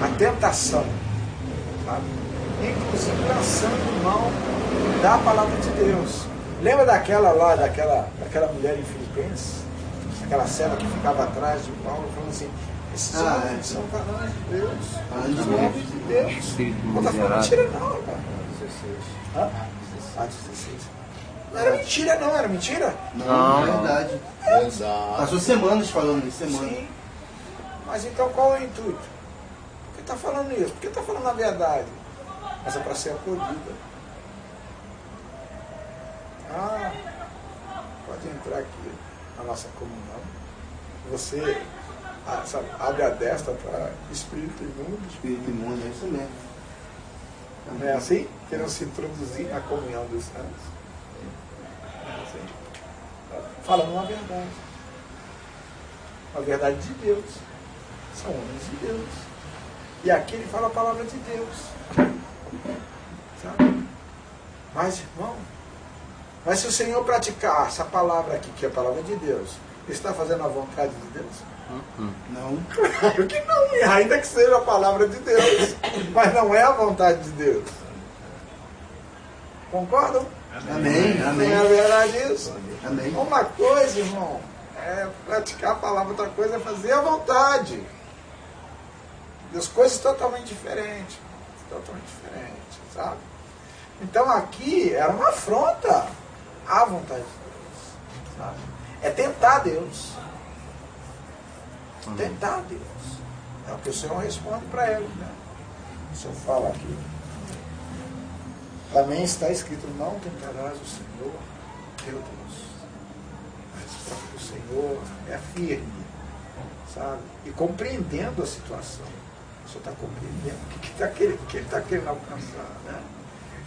A tentação, sabe? Inclusive lançando mão da palavra de Deus. Lembra daquela mulher em Filipenses? Aquela cena que ficava atrás de Paulo, falando assim: esses homens são varões de Deus. Os homens de Deus. Não está falando mentira, não, rapaz. 16. Não era mentira, não. Era mentira? Não, é verdade. Exato. Passou semanas falando isso, semanas. Sim. Mas então qual é o intuito? Por que está falando isso? Por que está falando a verdade? Mas é para ser acolhida. Pode entrar aqui na nossa comunhão. Você abre a destra para espírito imundo. Espírito imundo, é isso mesmo. Não é assim? Querendo se introduzir na comunhão dos santos. É assim. Falando uma verdade. A verdade de Deus. São homens de Deus. E aqui ele fala a palavra de Deus. Sabe? Mas, irmão, mas se o Senhor praticar essa palavra aqui, que é a palavra de Deus, ele está fazendo a vontade de Deus? Não. Claro que não, ainda que seja a palavra de Deus. Mas não é a vontade de Deus. Concordam? Amém. Amém. Não é verdade isso? Amém. Uma coisa, irmão, é praticar a palavra, outra coisa é fazer a vontade. As coisas totalmente diferentes. Totalmente diferentes, sabe? Então aqui era uma afronta à vontade de Deus. Sabe? É tentar Deus. Tentar Deus. É o que o Senhor responde para ele, né? O Senhor fala aqui. Também está escrito: não tentarás o Senhor, teu Deus. Mas o Senhor é firme, sabe? E compreendendo a situação. O Senhor está compreendendo o que ele está querendo alcançar, né?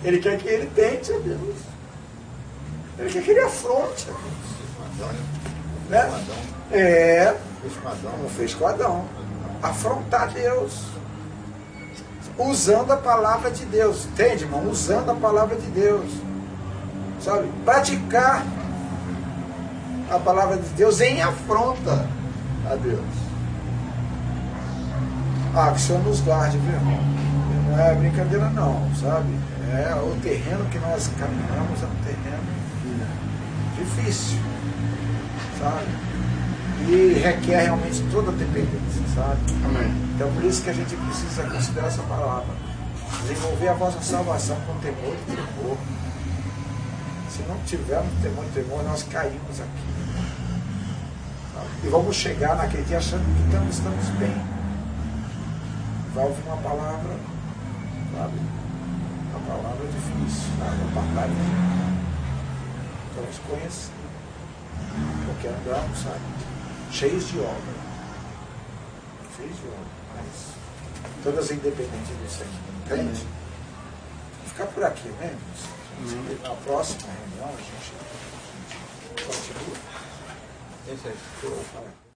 Ele quer que ele tente a Deus. Ele quer que ele afronte a Deus. Né? Como fez com Adão. Afrontar Deus. usando a palavra de Deus. Entende, irmão? Usando a palavra de Deus. Sabe? Praticar a palavra de Deus em afronta a Deus. Ah, que o Senhor nos guarde, viu, irmão? Não é brincadeira não, sabe? É o terreno que nós caminhamos, é um terreno difícil, sabe? E requer realmente toda a dependência, sabe? Amém. Então por isso que a gente precisa considerar essa palavra. Desenvolver a vossa salvação com temor e tremor. Se não tivermos temor e tremor, nós caímos aqui. Sabe? E vamos chegar naquele dia achando que estamos bem. Vai ouvir uma palavra, sabe? Uma palavra difícil, sabe? Uma batalha. Vamos conhecer. Porque andamos, sabe? Cheios de obra. Cheios de obra. Mas todas independentes disso aqui. Entende? Vou ficar por aqui, né? Na próxima reunião a gente continua. Esse aí. Eu vou falar.